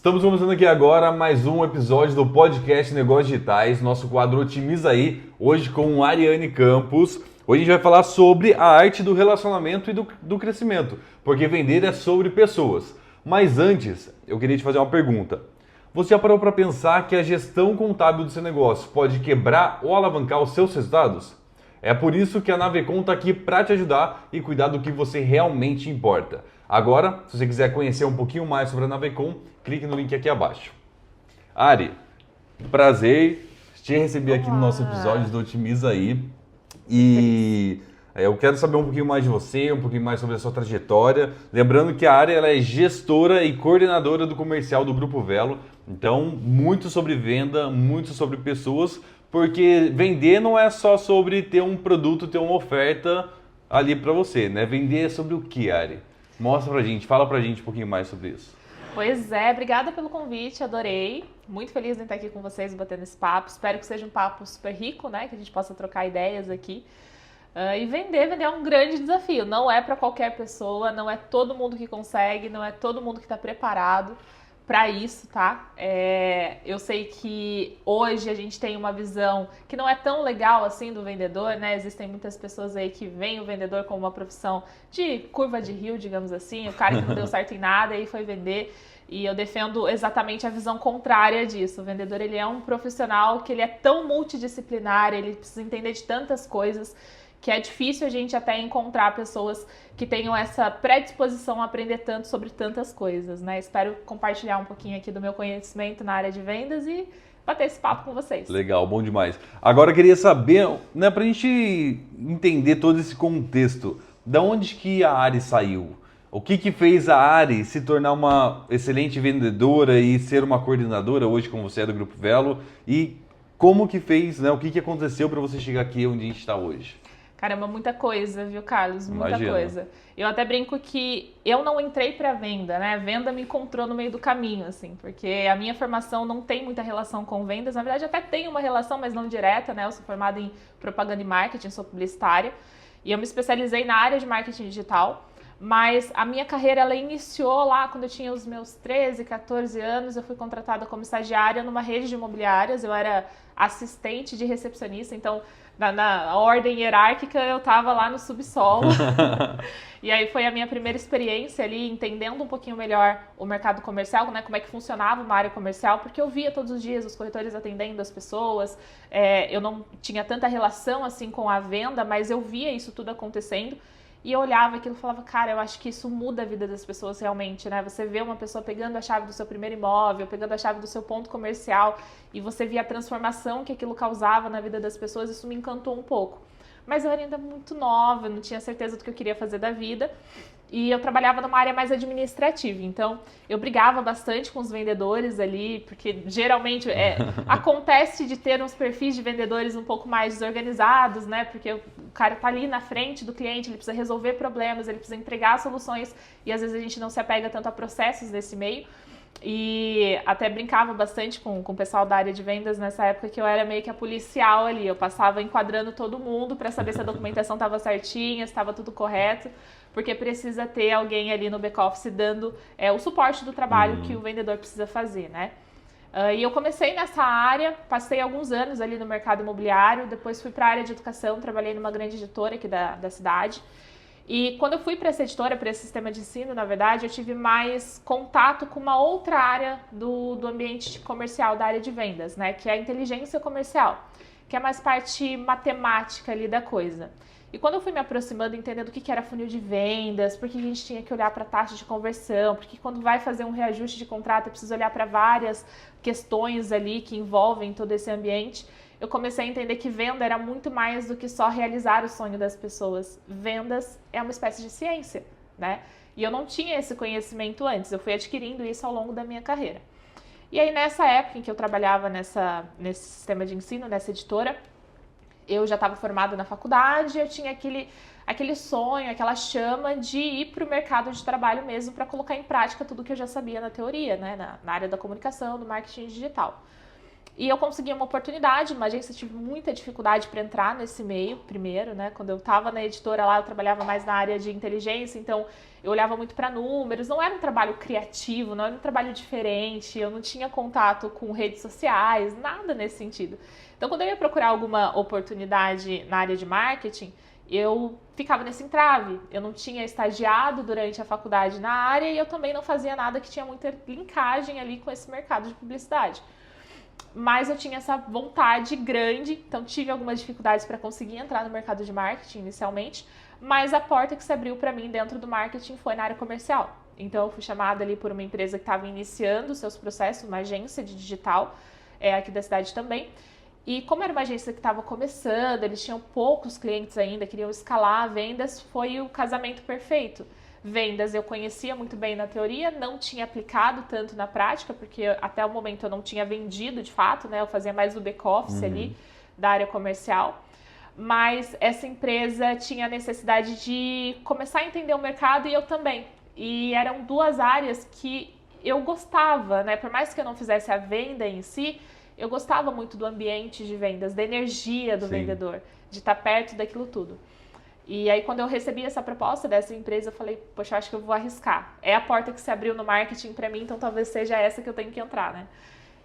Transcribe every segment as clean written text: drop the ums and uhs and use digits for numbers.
Estamos começando aqui agora mais um episódio do podcast Negócios Digitais, nosso quadro Otimiza Aí, hoje com Ariane Campos. Hoje a gente vai falar sobre a arte do relacionamento e do crescimento, porque vender é sobre pessoas. Mas antes, eu queria te fazer uma pergunta. Você já parou para pensar que a gestão contábil do seu negócio pode quebrar ou alavancar os seus resultados? É por isso que a Navecom está aqui para te ajudar e cuidar do que você realmente importa. Agora, se você quiser conhecer um pouquinho mais sobre a Navecom, clique no link aqui abaixo. Ari, prazer te receber aqui no nosso episódio do Otimiza Aí. E eu quero saber um pouquinho mais de você, um pouquinho mais sobre a sua trajetória. Lembrando que a Ari ela é gestora e coordenadora do comercial do Grupo Velo. Então, muito sobre venda, muito sobre pessoas, porque vender não é só sobre ter um produto, ter uma oferta ali para você, né? Vender é sobre o que, Ari? Mostra pra gente, fala pra gente um pouquinho mais sobre isso. Pois é, obrigada pelo convite, adorei. Muito feliz em estar aqui com vocês, batendo esse papo. Espero que seja um papo super rico, né? Que a gente possa trocar ideias aqui. E vender é um grande desafio. Não é para qualquer pessoa, não é todo mundo que consegue, não é todo mundo que está preparado para isso, tá? Eu sei que hoje a gente tem uma visão que não é tão legal assim do vendedor, né? Existem muitas pessoas aí que veem o vendedor como uma profissão de curva de rio, digamos assim, o cara que não deu certo em nada e foi vender. E eu defendo exatamente a visão contrária disso. O vendedor, ele é um profissional que ele é tão multidisciplinar, ele precisa entender de tantas coisas que é difícil a gente até encontrar pessoas que tenham essa predisposição a aprender tanto sobre tantas coisas, né? Espero compartilhar um pouquinho aqui do meu conhecimento na área de vendas e bater esse papo com vocês. Legal, bom demais. Agora eu queria saber, né, pra gente entender todo esse contexto, da onde que a Ari saiu? O que fez a Ari se tornar uma excelente vendedora e ser uma coordenadora hoje, como você é do Grupo Velo? E como que fez, né? O que aconteceu para você chegar aqui onde a gente está hoje? Caramba, muita coisa, viu, Carlos? Muita Imagina. coisa. Eu até brinco que eu não entrei para venda, né? A venda me encontrou no meio do caminho, assim, porque a minha formação não tem muita relação com vendas. Na verdade, até tem uma relação, mas não direta, né? Eu sou formada em propaganda e marketing, sou publicitária. E eu me especializei na área de marketing digital. Mas a minha carreira, ela iniciou lá quando eu tinha os meus 13, 14 anos. Eu fui contratada como estagiária numa rede de imobiliárias. Eu era assistente de recepcionista, então na ordem hierárquica eu estava lá no subsolo. E aí foi a minha primeira experiência ali, entendendo um pouquinho melhor o mercado comercial, né, como é que funcionava uma área comercial, porque eu via todos os dias os corretores atendendo as pessoas. Eu não tinha tanta relação assim com a venda, mas eu via isso tudo acontecendo. E eu olhava aquilo e falava, cara, eu acho que isso muda a vida das pessoas realmente, né? Você vê uma pessoa pegando a chave do seu primeiro imóvel, pegando a chave do seu ponto comercial, e você via a transformação que aquilo causava na vida das pessoas, isso me encantou um pouco. Mas eu era ainda muito nova, não tinha certeza do que eu queria fazer da vida. E eu trabalhava numa área mais administrativa, então eu brigava bastante com os vendedores ali, porque geralmente acontece de ter uns perfis de vendedores um pouco mais desorganizados, né? Porque o cara tá ali na frente do cliente, ele precisa resolver problemas, ele precisa entregar soluções e às vezes a gente não se apega tanto a processos nesse meio. E até brincava bastante com o pessoal da área de vendas nessa época, que eu era meio que a policial ali, eu passava enquadrando todo mundo para saber se a documentação estava certinha, se estava tudo correto, porque precisa ter alguém ali no back-office dando o suporte do trabalho que o vendedor precisa fazer, né? E eu comecei nessa área, passei alguns anos ali no mercado imobiliário, depois fui para a área de educação, trabalhei numa grande editora aqui da cidade. E quando eu fui para essa editora, para esse sistema de ensino, na verdade, eu tive mais contato com uma outra área do ambiente comercial, da área de vendas, né? Que é a inteligência comercial, que é mais parte matemática ali da coisa. E quando eu fui me aproximando, entendendo o que era funil de vendas, por que a gente tinha que olhar para a taxa de conversão, porque quando vai fazer um reajuste de contrato, eu preciso olhar para várias questões ali que envolvem todo esse ambiente, eu comecei a entender que venda era muito mais do que só realizar o sonho das pessoas. Vendas é uma espécie de ciência, né? E eu não tinha esse conhecimento antes, eu fui adquirindo isso ao longo da minha carreira. E aí, nessa época em que eu trabalhava nesse sistema de ensino, nessa editora, eu já estava formada na faculdade, eu tinha aquele sonho, aquela chama de ir para o mercado de trabalho mesmo para colocar em prática tudo que eu já sabia na teoria, né? Na área da comunicação, do marketing digital. E eu consegui uma oportunidade, uma agência, tive muita dificuldade para entrar nesse meio, primeiro, né? Quando eu estava na editora lá, eu trabalhava mais na área de inteligência, então eu olhava muito para números, não era um trabalho criativo, não era um trabalho diferente, eu não tinha contato com redes sociais, nada nesse sentido. Então, quando eu ia procurar alguma oportunidade na área de marketing, eu ficava nesse entrave. Eu não tinha estagiado durante a faculdade na área e eu também não fazia nada que tinha muita linkagem ali com esse mercado de publicidade. Mas eu tinha essa vontade grande, então tive algumas dificuldades para conseguir entrar no mercado de marketing inicialmente, mas a porta que se abriu para mim dentro do marketing foi na área comercial. Então eu fui chamada ali por uma empresa que estava iniciando seus processos, uma agência de digital, aqui da cidade também. E como era uma agência que estava começando, eles tinham poucos clientes ainda, queriam escalar vendas, foi o casamento perfeito. Vendas eu conhecia muito bem na teoria, não tinha aplicado tanto na prática, porque até o momento eu não tinha vendido de fato, né? Eu fazia mais o back-office ali da área comercial. Mas essa empresa tinha a necessidade de começar a entender o mercado e eu também. E eram duas áreas que eu gostava, né? Por mais que eu não fizesse a venda em si, eu gostava muito do ambiente de vendas, da energia do vendedor, de estar perto daquilo tudo. E aí, quando eu recebi essa proposta dessa empresa, eu falei, poxa, acho que eu vou arriscar. É a porta que se abriu no marketing para mim, então talvez seja essa que eu tenho que entrar, né?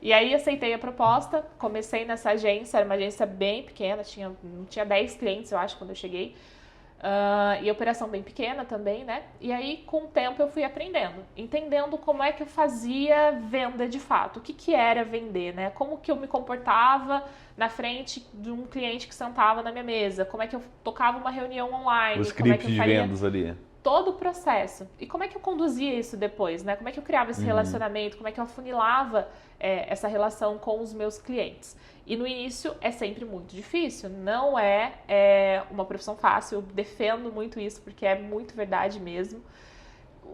E aí, aceitei a proposta, comecei nessa agência, era uma agência bem pequena, não tinha 10 clientes, eu acho, quando eu cheguei. E operação bem pequena também, né? E aí, com o tempo, eu fui aprendendo, entendendo como é que eu fazia venda de fato, o que era vender, né? Como que eu me comportava na frente de um cliente que sentava na minha mesa, como é que eu tocava uma reunião online, o script de vendas ali. Todo o processo. E como é que eu conduzia isso depois, né? Como é que eu criava esse relacionamento, como é que eu afunilava essa relação com os meus clientes. E no início é sempre muito difícil, não é uma profissão fácil, eu defendo muito isso porque é muito verdade mesmo.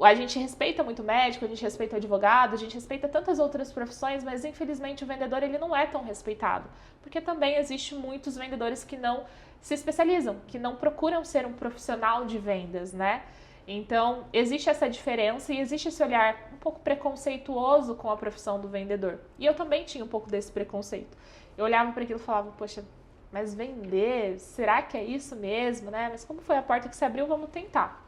A gente respeita muito o médico, a gente respeita o advogado, a gente respeita tantas outras profissões, mas infelizmente o vendedor ele não é tão respeitado, porque também existe muitos vendedores que não se especializam, que não procuram ser um profissional de vendas, né? Então, existe essa diferença e existe esse olhar um pouco preconceituoso com a profissão do vendedor. E eu também tinha um pouco desse preconceito. Eu olhava para aquilo e falava, poxa, mas vender, será que é isso mesmo, né? Mas como foi a porta que se abriu, vamos tentar.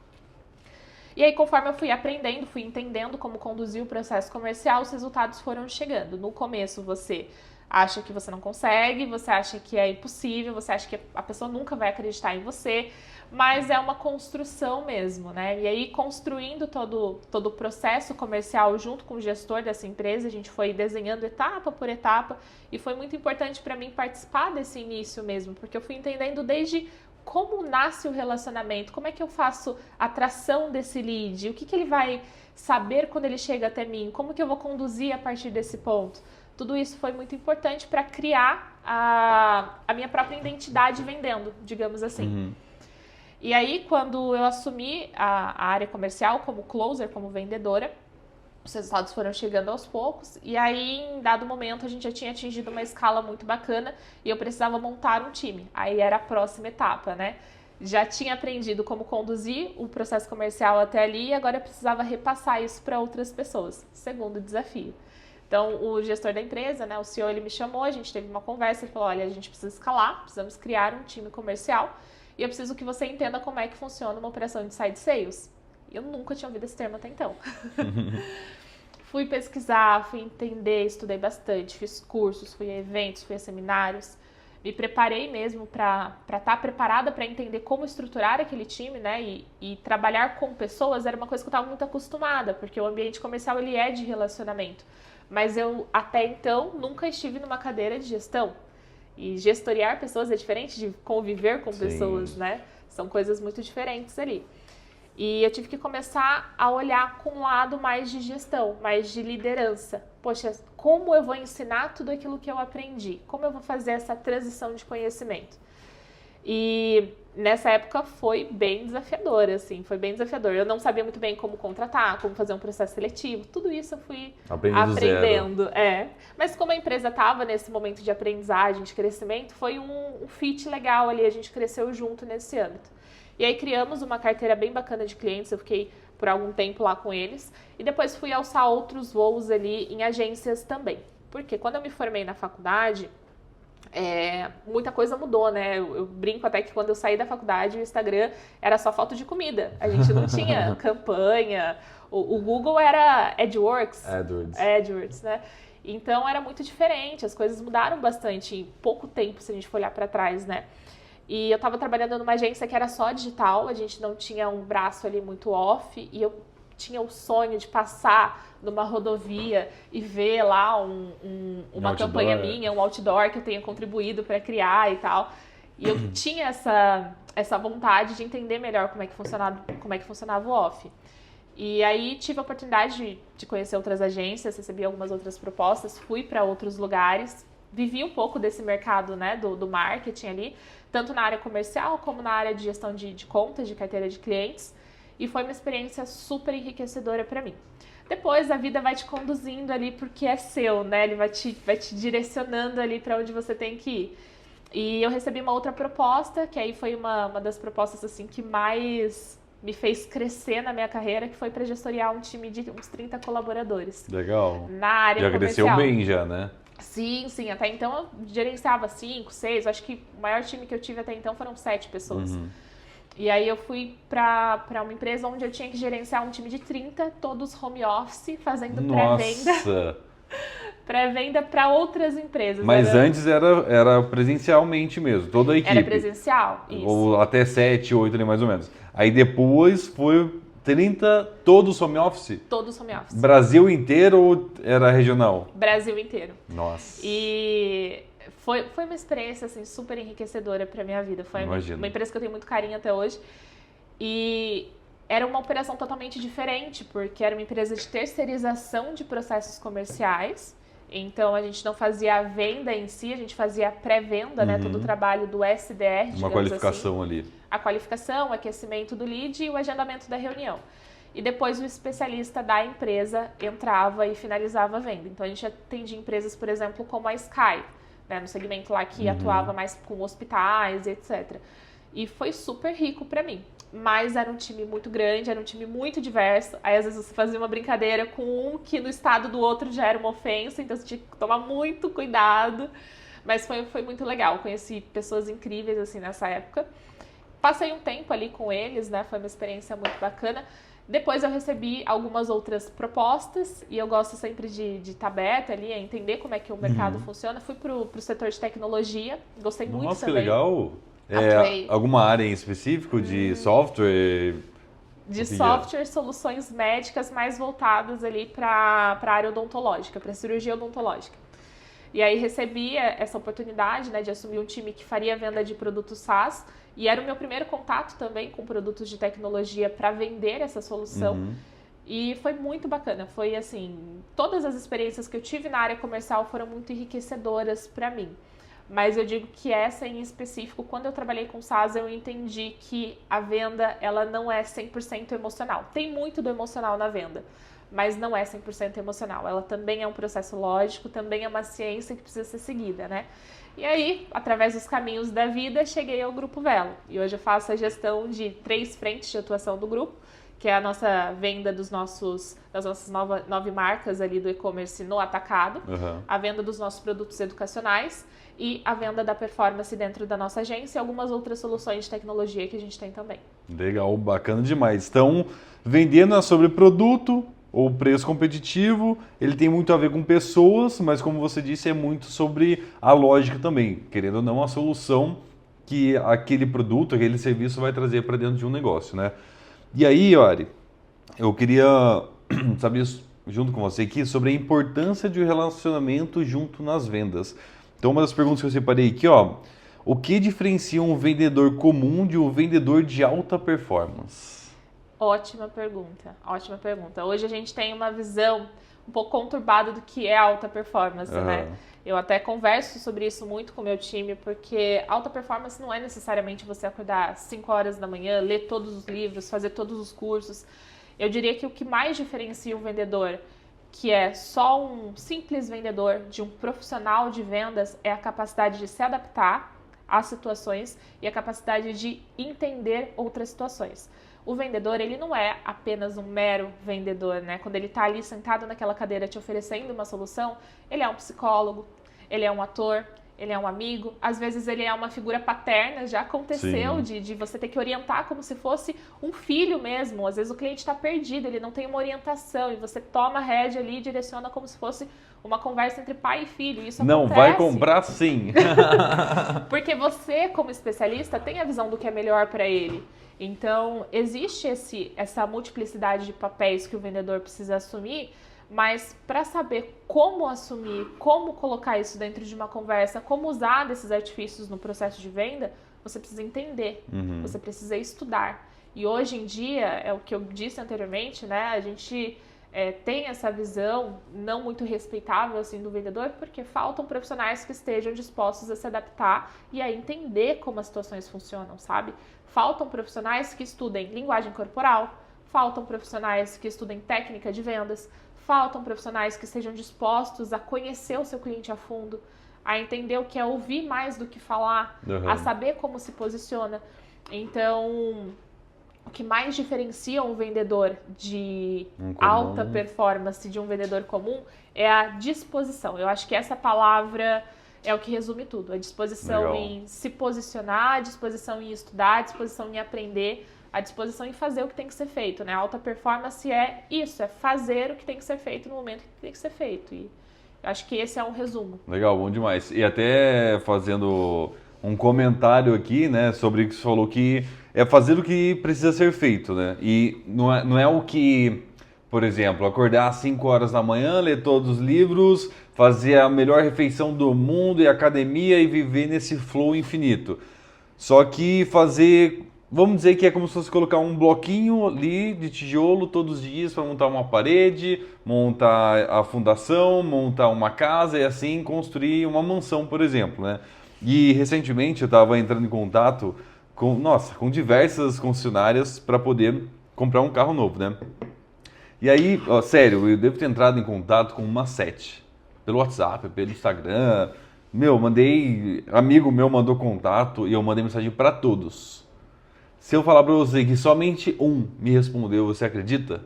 E aí, conforme eu fui aprendendo, fui entendendo como conduzir o processo comercial, os resultados foram chegando. No começo, você acha que você não consegue, você acha que é impossível, você acha que a pessoa nunca vai acreditar em você, mas é uma construção mesmo, né? E aí, construindo todo o processo comercial junto com o gestor dessa empresa, a gente foi desenhando etapa por etapa e foi muito importante para mim participar desse início mesmo, porque eu fui entendendo desde como nasce o relacionamento, como é que eu faço a atração desse lead, o que ele vai saber quando ele chega até mim, como que eu vou conduzir a partir desse ponto. Tudo isso foi muito importante para criar a minha própria identidade vendendo, digamos assim. E aí, quando eu assumi a área comercial como closer, como vendedora, os resultados foram chegando aos poucos. E aí, em dado momento, a gente já tinha atingido uma escala muito bacana e eu precisava montar um time. Aí era a próxima etapa, né? Já tinha aprendido como conduzir o processo comercial até ali e agora eu precisava repassar isso para outras pessoas. Segundo desafio. Então, o gestor da empresa, né, o CEO, ele me chamou, a gente teve uma conversa, ele falou, olha, a gente precisa escalar, precisamos criar um time comercial e eu preciso que você entenda como é que funciona uma operação de side sales. E eu nunca tinha ouvido esse termo até então. Fui pesquisar, fui entender, estudei bastante, fiz cursos, fui a eventos, fui a seminários, me preparei mesmo para estar preparada para entender como estruturar aquele time, né, e trabalhar com pessoas era uma coisa que eu estava muito acostumada, porque o ambiente comercial ele é de relacionamento. Mas eu, até então, nunca estive numa cadeira de gestão. E gestoriar pessoas é diferente de conviver com pessoas, né? São coisas muito diferentes ali. E eu tive que começar a olhar com um lado mais de gestão, mais de liderança. Poxa, como eu vou ensinar tudo aquilo que eu aprendi? Como eu vou fazer essa transição de conhecimento? E nessa época foi bem desafiador, assim, foi bem desafiador. Eu não sabia muito bem como contratar, como fazer um processo seletivo, tudo isso eu fui aprendendo. Mas como a empresa estava nesse momento de aprendizagem, de crescimento, foi um fit legal ali, a gente cresceu junto nesse âmbito. E aí criamos uma carteira bem bacana de clientes, eu fiquei por algum tempo lá com eles, e depois fui alçar outros voos ali em agências também. Porque quando eu me formei na faculdade, muita coisa mudou, né? Eu brinco até que quando eu saí da faculdade, o Instagram era só foto de comida. A gente não tinha campanha. O Google era AdWords, né? Então era muito diferente, as coisas mudaram bastante em pouco tempo, se a gente for olhar para trás, né? E eu estava trabalhando numa agência que era só digital, a gente não tinha um braço ali muito off, e eu tinha o sonho de passar numa rodovia e ver lá uma campanha minha, um outdoor que eu tenha contribuído para criar e tal. E eu tinha essa vontade de entender melhor como é que funcionava o off. E aí tive a oportunidade de conhecer outras agências, recebi algumas outras propostas, fui para outros lugares, vivi um pouco desse mercado, né, do marketing ali, tanto na área comercial como na área de gestão de contas, de carteira de clientes, e foi uma experiência super enriquecedora para mim. Depois a vida vai te conduzindo ali porque é seu, né? Ele vai te direcionando ali para onde você tem que ir. E eu recebi uma outra proposta, que aí foi uma das propostas assim que mais me fez crescer na minha carreira, que foi para gestoriar um time de uns 30 colaboradores. Legal. Na área já comercial. Já cresceu bem já, né? Sim. Até então eu gerenciava 5, 6, acho que o maior time que eu tive até então foram 7 pessoas. Uhum. E aí eu fui para uma empresa onde eu tinha que gerenciar um time de 30, todos home office, fazendo pré-venda. Pré-venda para outras empresas. Mas antes era presencialmente mesmo, toda a equipe. Era presencial, isso. Ou até 7, 8 ali mais ou menos. Aí depois foi 30, todos home office? Todos home office. Brasil inteiro ou era regional? Brasil inteiro. Nossa. E foi uma experiência assim, super enriquecedora para minha vida. Foi uma empresa que eu tenho muito carinho até hoje. E era uma operação totalmente diferente, porque era uma empresa de terceirização de processos comerciais. Então, a gente não fazia a venda em si, a gente fazia a pré-venda, né? Todo o trabalho do SDR, digamos uma qualificação assim. Ali. A qualificação, o aquecimento do lead e o agendamento da reunião. E depois o especialista da empresa entrava e finalizava a venda. Então, a gente atendia empresas, por exemplo, como a Sky, né? No segmento lá que atuava mais com hospitais, etc. E foi super rico para mim. Mas era um time muito grande, era um time muito diverso. Aí, às vezes, você fazia uma brincadeira com um que no estado do outro já era uma ofensa, então você tinha que tomar muito cuidado. Mas foi muito legal, conheci pessoas incríveis, assim, nessa época. Passei um tempo ali com eles, né, foi uma experiência muito bacana. Depois eu recebi algumas outras propostas e eu gosto sempre de estar aberta ali, a entender como é que o mercado funciona. Fui pro setor de tecnologia, gostei muito também. Nossa, que legal! Alguma área em específico de software? De software, soluções médicas mais voltadas ali para a área odontológica, para cirurgia odontológica. E aí recebi essa oportunidade, né, de assumir um time que faria venda de produtos SaaS e era o meu primeiro contato também com produtos de tecnologia para vender essa solução. E foi muito bacana, foi assim, todas as experiências que eu tive na área comercial foram muito enriquecedoras para mim. Mas eu digo que essa em específico, quando eu trabalhei com SaaS, eu entendi que a venda, ela não é 100% emocional. Tem muito do emocional na venda, mas não é 100% emocional. Ela também é um processo lógico, também é uma ciência que precisa ser seguida, né? E aí, através dos caminhos da vida, cheguei ao Grupo Velo. E hoje eu faço a gestão de 3 frentes de atuação do grupo, que é a nossa venda das nossas 9 marcas ali do e-commerce no atacado, a venda dos nossos produtos educacionais e a venda da performance dentro da nossa agência e algumas outras soluções de tecnologia que a gente tem também. Legal, bacana demais. Então, vendendo é sobre produto ou preço competitivo, ele tem muito a ver com pessoas, mas como você disse, é muito sobre a lógica também, querendo ou não, a solução que aquele produto, aquele serviço vai trazer para dentro de um negócio, né? E aí, Ari, eu queria saber junto com você aqui sobre a importância de um relacionamento junto nas vendas. Então, uma das perguntas que eu separei aqui, ó, o que diferencia um vendedor comum de um vendedor de alta performance? Ótima pergunta, ótima pergunta. Hoje a gente tem uma visão um pouco conturbada do que é alta performance, né? Eu até converso sobre isso muito com o meu time, porque alta performance não é necessariamente você acordar às 5 horas da manhã, ler todos os livros, fazer todos os cursos. Eu diria que o que mais diferencia um vendedor, que é só um simples vendedor, de um profissional de vendas, é a capacidade de se adaptar as situações e a capacidade de entender outras situações. O vendedor, ele não é apenas um mero vendedor, né? Quando ele está ali sentado naquela cadeira te oferecendo uma solução, ele é um psicólogo, ele é um ator, ele é um amigo, às vezes ele é uma figura paterna, já aconteceu de você ter que orientar como se fosse um filho mesmo. Às vezes o cliente está perdido, ele não tem uma orientação e você toma a rédea ali e direciona como se fosse uma conversa entre pai e filho. Isso não acontece. vai comprar sim. Porque você, como especialista, tem a visão do que é melhor para ele. Então, existe essa multiplicidade de papéis que o vendedor precisa assumir, mas para saber como assumir, como colocar isso dentro de uma conversa, como usar desses artifícios no processo de venda, você precisa entender, você precisa estudar. E hoje em dia, é o que eu disse anteriormente, né? A gente tem essa visão não muito respeitável assim, do vendedor, porque faltam profissionais que estejam dispostos a se adaptar e a entender como as situações funcionam, sabe? Faltam profissionais que estudem linguagem corporal, faltam profissionais que estudem técnica de vendas, faltam profissionais que estejam dispostos a conhecer o seu cliente a fundo, a entender o que é ouvir mais do que falar, a saber como se posiciona. Então, o que mais diferencia um vendedor de alta performance de um vendedor comum é a disposição. Eu acho que essa palavra é o que resume tudo. A disposição em se posicionar, a disposição em estudar, a disposição em aprender, a disposição em fazer o que tem que ser feito, né? A alta performance é isso, é fazer o que tem que ser feito no momento que tem que ser feito. E eu acho que esse é um resumo. Legal, bom demais. E até fazendo um comentário aqui, né, sobre o que você falou, que é fazer o que precisa ser feito, né? E não é o que, por exemplo, acordar às 5 horas da manhã, ler todos os livros, fazer a melhor refeição do mundo e academia e viver nesse flow infinito. Só que fazer, vamos dizer que é como se fosse colocar um bloquinho ali de tijolo todos os dias para montar uma parede, montar a fundação, montar uma casa e assim construir uma mansão, por exemplo, né? E recentemente eu estava entrando em contato com diversas concessionárias para poder comprar um carro novo, né? E aí, ó, sério, eu devo ter entrado em contato com umas 7. Pelo WhatsApp, pelo Instagram. Amigo meu mandou contato e eu mandei mensagem para todos. Se eu falar para você que somente um me respondeu, você acredita?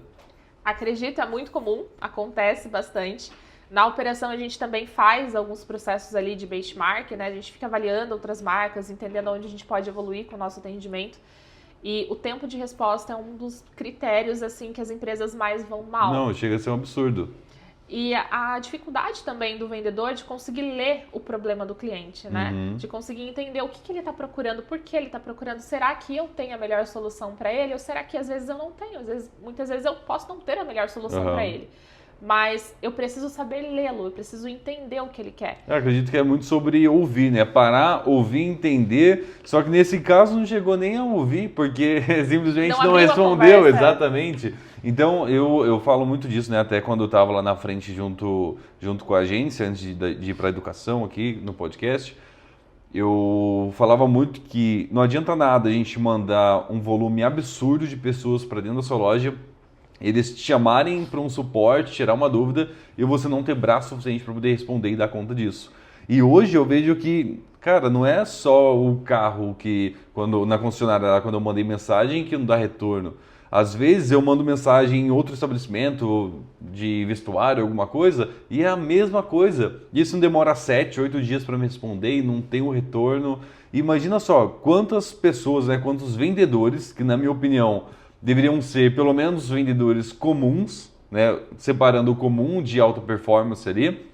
Acredito, é muito comum, acontece bastante. Na operação a gente também faz alguns processos ali de benchmark, né? A gente fica avaliando outras marcas, entendendo onde a gente pode evoluir com o nosso atendimento. E o tempo de resposta é um dos critérios assim que as empresas mais vão mal. Não, chega a ser um absurdo. E a dificuldade também do vendedor de conseguir ler o problema do cliente, né? De conseguir entender o que ele está procurando, por que ele está procurando. Será que eu tenho a melhor solução para ele? Ou será que às vezes eu não tenho? Muitas vezes eu posso não ter a melhor solução para ele. Mas eu preciso saber lê-lo, eu preciso entender o que ele quer. Eu acredito que é muito sobre ouvir, né? Parar, ouvir, entender. Só que nesse caso não chegou nem a ouvir, porque simplesmente não respondeu, exatamente. Então eu falo muito disso, né? Até quando eu estava lá na frente junto com a agência, antes de ir para a educação aqui no podcast, eu falava muito que não adianta nada a gente mandar um volume absurdo de pessoas para dentro da sua loja, eles te chamarem para um suporte, tirar uma dúvida e você não ter braço suficiente para poder responder e dar conta disso. E hoje eu vejo que, cara, não é só o carro que, na concessionária, quando eu mandei mensagem, que não dá retorno. Às vezes eu mando mensagem em outro estabelecimento de vestuário, alguma coisa, e é a mesma coisa. Isso não demora 7, 8 dias para me responder e não tem o retorno. Imagina só, quantas pessoas, né, quantos vendedores, que na minha opinião deveriam ser pelo menos vendedores comuns, né, separando o comum de alta performance ali,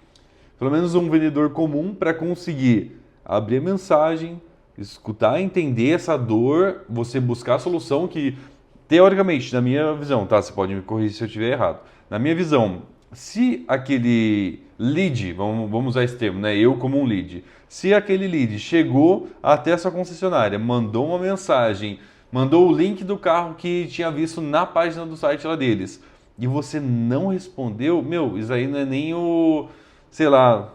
pelo menos um vendedor comum para conseguir abrir a mensagem, escutar, entender essa dor, você buscar a solução que, teoricamente, na minha visão, tá? Você pode me corrigir se eu estiver errado. Na minha visão, se aquele lead, vamos usar esse termo, né? Eu como um lead, se aquele lead chegou até essa concessionária, mandou uma mensagem, mandou o link do carro que tinha visto na página do site lá deles, e você não respondeu, isso aí não é nem sei lá,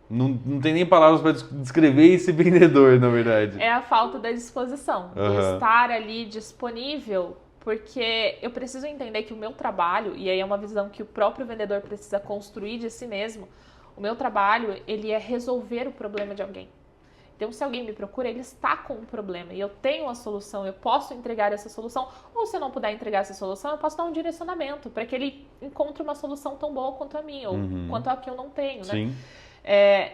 não tem nem palavras para descrever esse vendedor, na verdade. É a falta da disposição, de estar ali disponível, porque eu preciso entender que o meu trabalho, e aí é uma visão que o próprio vendedor precisa construir de si mesmo, o meu trabalho, ele é resolver o problema de alguém. Então, se alguém me procura, ele está com um problema e eu tenho a solução, eu posso entregar essa solução, ou se eu não puder entregar essa solução, eu posso dar um direcionamento para que ele encontre uma solução tão boa quanto a minha, ou quanto a que eu não tenho, né? Sim.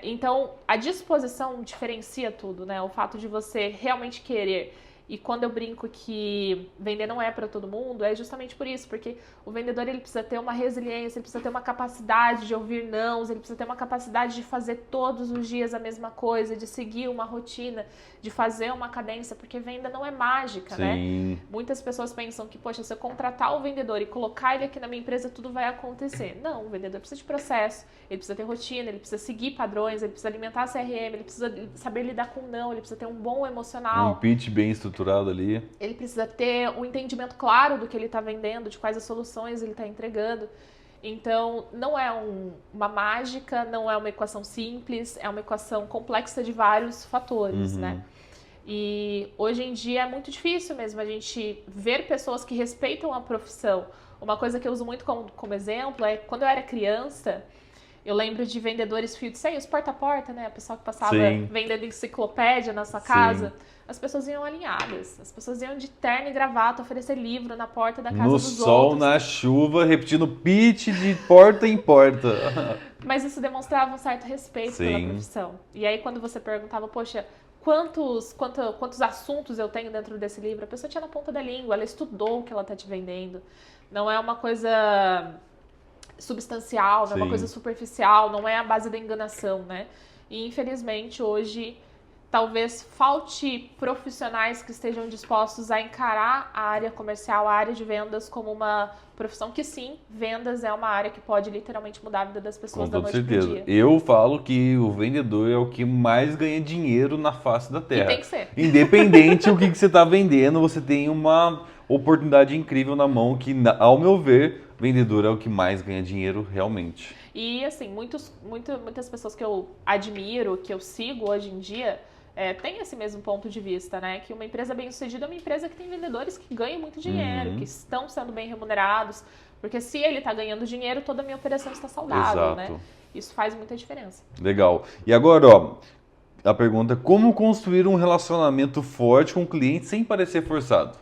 Então, a disposição diferencia tudo, né? O fato de você realmente querer. E quando eu brinco que vender não é para todo mundo, é justamente por isso, porque o vendedor ele precisa ter uma resiliência, ele precisa ter uma capacidade de ouvir nãos, ele precisa ter uma capacidade de fazer todos os dias a mesma coisa, de seguir uma rotina, de fazer uma cadência, porque venda não é mágica, né? Muitas pessoas pensam que, poxa, se eu contratar o vendedor e colocar ele aqui na minha empresa, tudo vai acontecer. Não, o vendedor precisa de processo, ele precisa ter rotina, ele precisa seguir padrões, ele precisa alimentar a CRM, ele precisa saber lidar com não, ele precisa ter um bom emocional. Um pitch bem estruturado ali. Ele precisa ter um entendimento claro do que ele está vendendo, de quais as soluções ele está entregando. Então, não é uma mágica, não é uma equação simples, é uma equação complexa de vários fatores, né? E hoje em dia é muito difícil mesmo a gente ver pessoas que respeitam a profissão. Uma coisa que eu uso muito como exemplo é quando eu era criança, eu lembro de vendedores field sales, porta a porta, né? A pessoa que passava vendendo enciclopédia na sua casa. As pessoas iam alinhadas, as pessoas iam de terno e gravata oferecer livro na porta da casa dos outros. No sol, na chuva, repetindo pitch de porta em porta. Mas isso demonstrava um certo respeito pela profissão. E aí quando você perguntava, poxa, quantos assuntos eu tenho dentro desse livro? A pessoa tinha na ponta da língua, ela estudou o que ela está te vendendo. Não é uma coisa substancial, não é uma coisa superficial, não é a base da enganação, né? E infelizmente hoje talvez falte profissionais que estejam dispostos a encarar a área comercial, a área de vendas como uma profissão que sim, vendas é uma área que pode literalmente mudar a vida das pessoas da noite pro dia. Com toda certeza. Eu falo que o vendedor é o que mais ganha dinheiro na face da terra. E tem que ser. Independente do que você está vendendo, você tem uma oportunidade incrível na mão que, ao meu ver, vendedor é o que mais ganha dinheiro realmente. E assim, muitas pessoas que eu admiro, que eu sigo hoje em dia, tem esse mesmo ponto de vista, né? Que uma empresa bem-sucedida é uma empresa que tem vendedores que ganham muito dinheiro, que estão sendo bem remunerados, porque se ele está ganhando dinheiro, toda a minha operação está saudável, né? Isso faz muita diferença. Legal. E agora, ó, a pergunta, como construir um relacionamento forte com o cliente sem parecer forçado?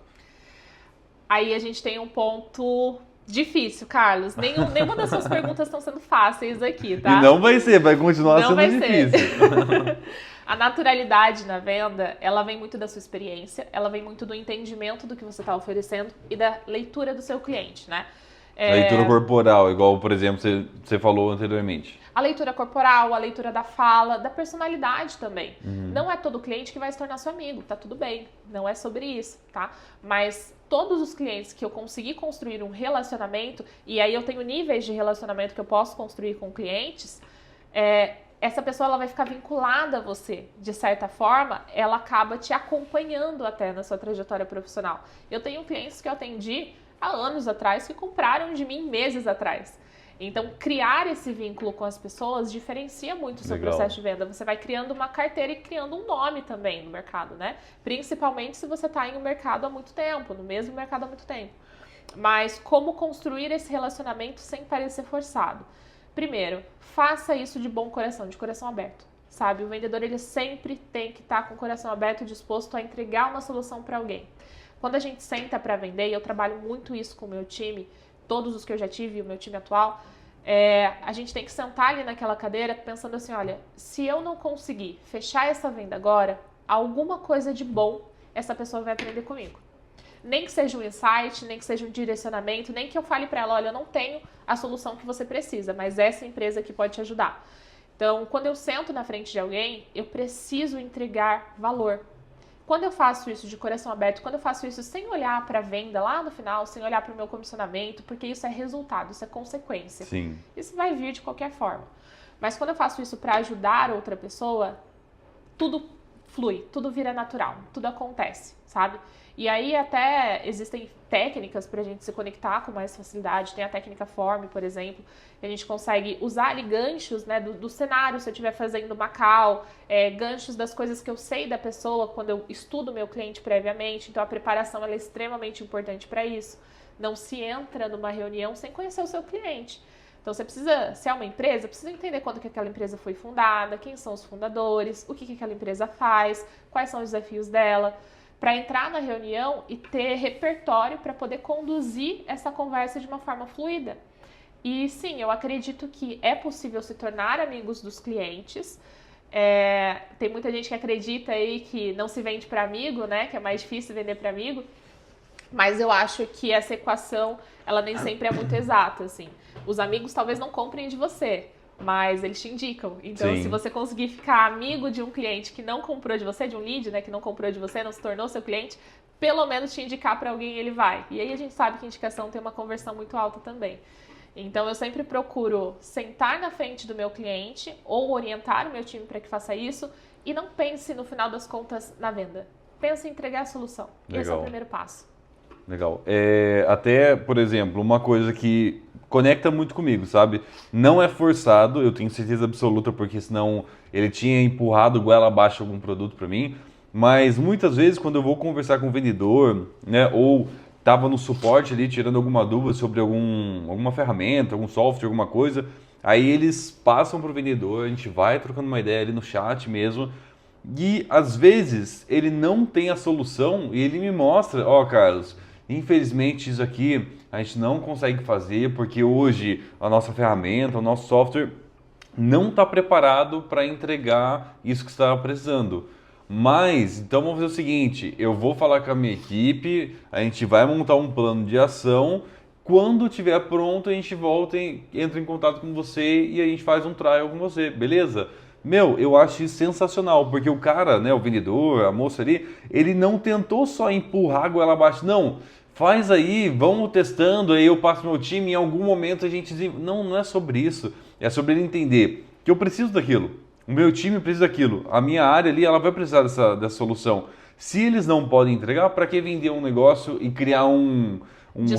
Aí a gente tem um ponto difícil, Carlos. Nenhuma das suas perguntas estão sendo fáceis aqui, tá? E não vai ser, vai continuar sendo difícil. A naturalidade na venda, ela vem muito da sua experiência, ela vem muito do entendimento do que você está oferecendo e da leitura do seu cliente, né? Leitura corporal, igual, por exemplo, você falou anteriormente. A leitura corporal, a leitura da fala, da personalidade também. Não é todo cliente que vai se tornar seu amigo, tá tudo bem. Não é sobre isso, tá? Mas todos os clientes que eu consegui construir um relacionamento, e aí eu tenho níveis de relacionamento que eu posso construir com clientes, essa pessoa ela vai ficar vinculada a você. De certa forma, ela acaba te acompanhando até na sua trajetória profissional. Eu tenho clientes que eu atendi há anos atrás que compraram de mim meses atrás. Então, criar esse vínculo com as pessoas diferencia muito o seu processo de venda. Você vai criando uma carteira e criando um nome também no mercado, né? Principalmente se você está em um mercado há muito tempo, no mesmo mercado há muito tempo. Mas como construir esse relacionamento sem parecer forçado? Primeiro, faça isso de bom coração, de coração aberto, sabe? O vendedor, ele sempre tem que estar com o coração aberto, disposto a entregar uma solução para alguém. Quando a gente senta para vender, e eu trabalho muito isso com o meu time, todos os que eu já tive e o meu time atual, a gente tem que sentar ali naquela cadeira pensando assim, olha, se eu não conseguir fechar essa venda agora, alguma coisa de bom essa pessoa vai aprender comigo. Nem que seja um insight, nem que seja um direcionamento, nem que eu fale para ela, olha, eu não tenho a solução que você precisa, mas essa empresa que pode te ajudar. Então, quando eu sento na frente de alguém, eu preciso entregar valor. Quando eu faço isso de coração aberto, quando eu faço isso sem olhar para a venda lá no final, sem olhar para o meu comissionamento, porque isso é resultado, isso é consequência. Sim. Isso vai vir de qualquer forma. Mas quando eu faço isso para ajudar outra pessoa, tudo flui, tudo vira natural, tudo acontece, sabe? E aí até existem técnicas para a gente se conectar com mais facilidade. Tem a técnica Form, por exemplo, que a gente consegue usar ali ganchos, né, do cenário, se eu estiver fazendo uma call, ganchos das coisas que eu sei da pessoa quando eu estudo o meu cliente previamente. Então a preparação ela é extremamente importante para isso. Não se entra numa reunião sem conhecer o seu cliente. Então você precisa, se é uma empresa, precisa entender quando que aquela empresa foi fundada, quem são os fundadores, o que que aquela empresa faz, quais são os desafios dela, para entrar na reunião e ter repertório para poder conduzir essa conversa de uma forma fluida. E sim, eu acredito que é possível se tornar amigos dos clientes. Tem muita gente que acredita aí que não se vende para amigo, né? Que é mais difícil vender para amigo. Mas eu acho que essa equação, ela nem sempre é muito exata, assim. Os amigos talvez não comprem de você, mas eles te indicam. Então, Sim. se você conseguir ficar amigo de um cliente que não comprou de você, de um lead, né? Que não comprou de você, não se tornou seu cliente, pelo menos te indicar para alguém, ele vai. E aí a gente sabe que a indicação tem uma conversão muito alta também. Então, eu sempre procuro sentar na frente do meu cliente ou orientar o meu time para que faça isso e não pense, no final das contas, na venda. Pense em entregar a solução. Esse é o primeiro passo. Legal. Até, por exemplo, uma coisa que conecta muito comigo, sabe? Não é forçado, eu tenho certeza absoluta, porque senão ele tinha empurrado goela abaixo algum produto para mim, mas muitas vezes quando eu vou conversar com o vendedor, né, ou estava no suporte ali tirando alguma dúvida sobre alguma ferramenta, algum software, alguma coisa, aí eles passam para o vendedor, a gente vai trocando uma ideia ali no chat mesmo, e às vezes ele não tem a solução e ele me mostra, ó, Carlos, infelizmente isso aqui a gente não consegue fazer porque hoje a nossa ferramenta, o nosso software não está preparado para entregar isso que você está precisando. Mas, então vamos fazer o seguinte, eu vou falar com a minha equipe, a gente vai montar um plano de ação, quando estiver pronto a gente volta e entra em contato com você e a gente faz um trial com você, beleza? Meu, eu acho isso sensacional, porque o cara, né, o vendedor, a moça ali, ele não tentou só empurrar a goela abaixo, não, faz aí, vamos testando, aí eu passo meu time, em algum momento a gente... Não é sobre isso, é sobre ele entender que eu preciso daquilo. O meu time precisa daquilo. A minha área ali, ela vai precisar dessa solução. Se eles não podem entregar, para que vender um negócio e criar um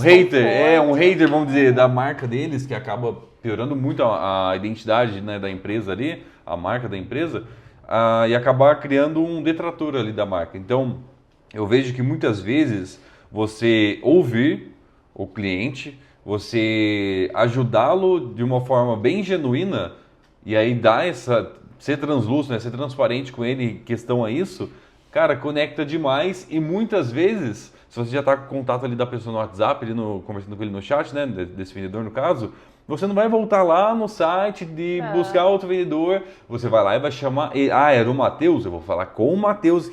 hater, vamos dizer, da marca deles, que acaba piorando muito a identidade, né, da empresa ali, a marca da empresa, e acabar criando um detrator ali da marca. Então, eu vejo que muitas vezes você ouvir o cliente, você ajudá-lo de uma forma bem genuína, e aí ser translúcido, né, ser transparente com ele em questão a isso, cara, conecta demais e muitas vezes, se você já está com contato ali da pessoa no WhatsApp, conversando com ele no chat, né, desse vendedor no caso, você não vai voltar lá no site de buscar outro vendedor, você vai lá e vai chamar, era o Matheus, eu vou falar com o Matheus,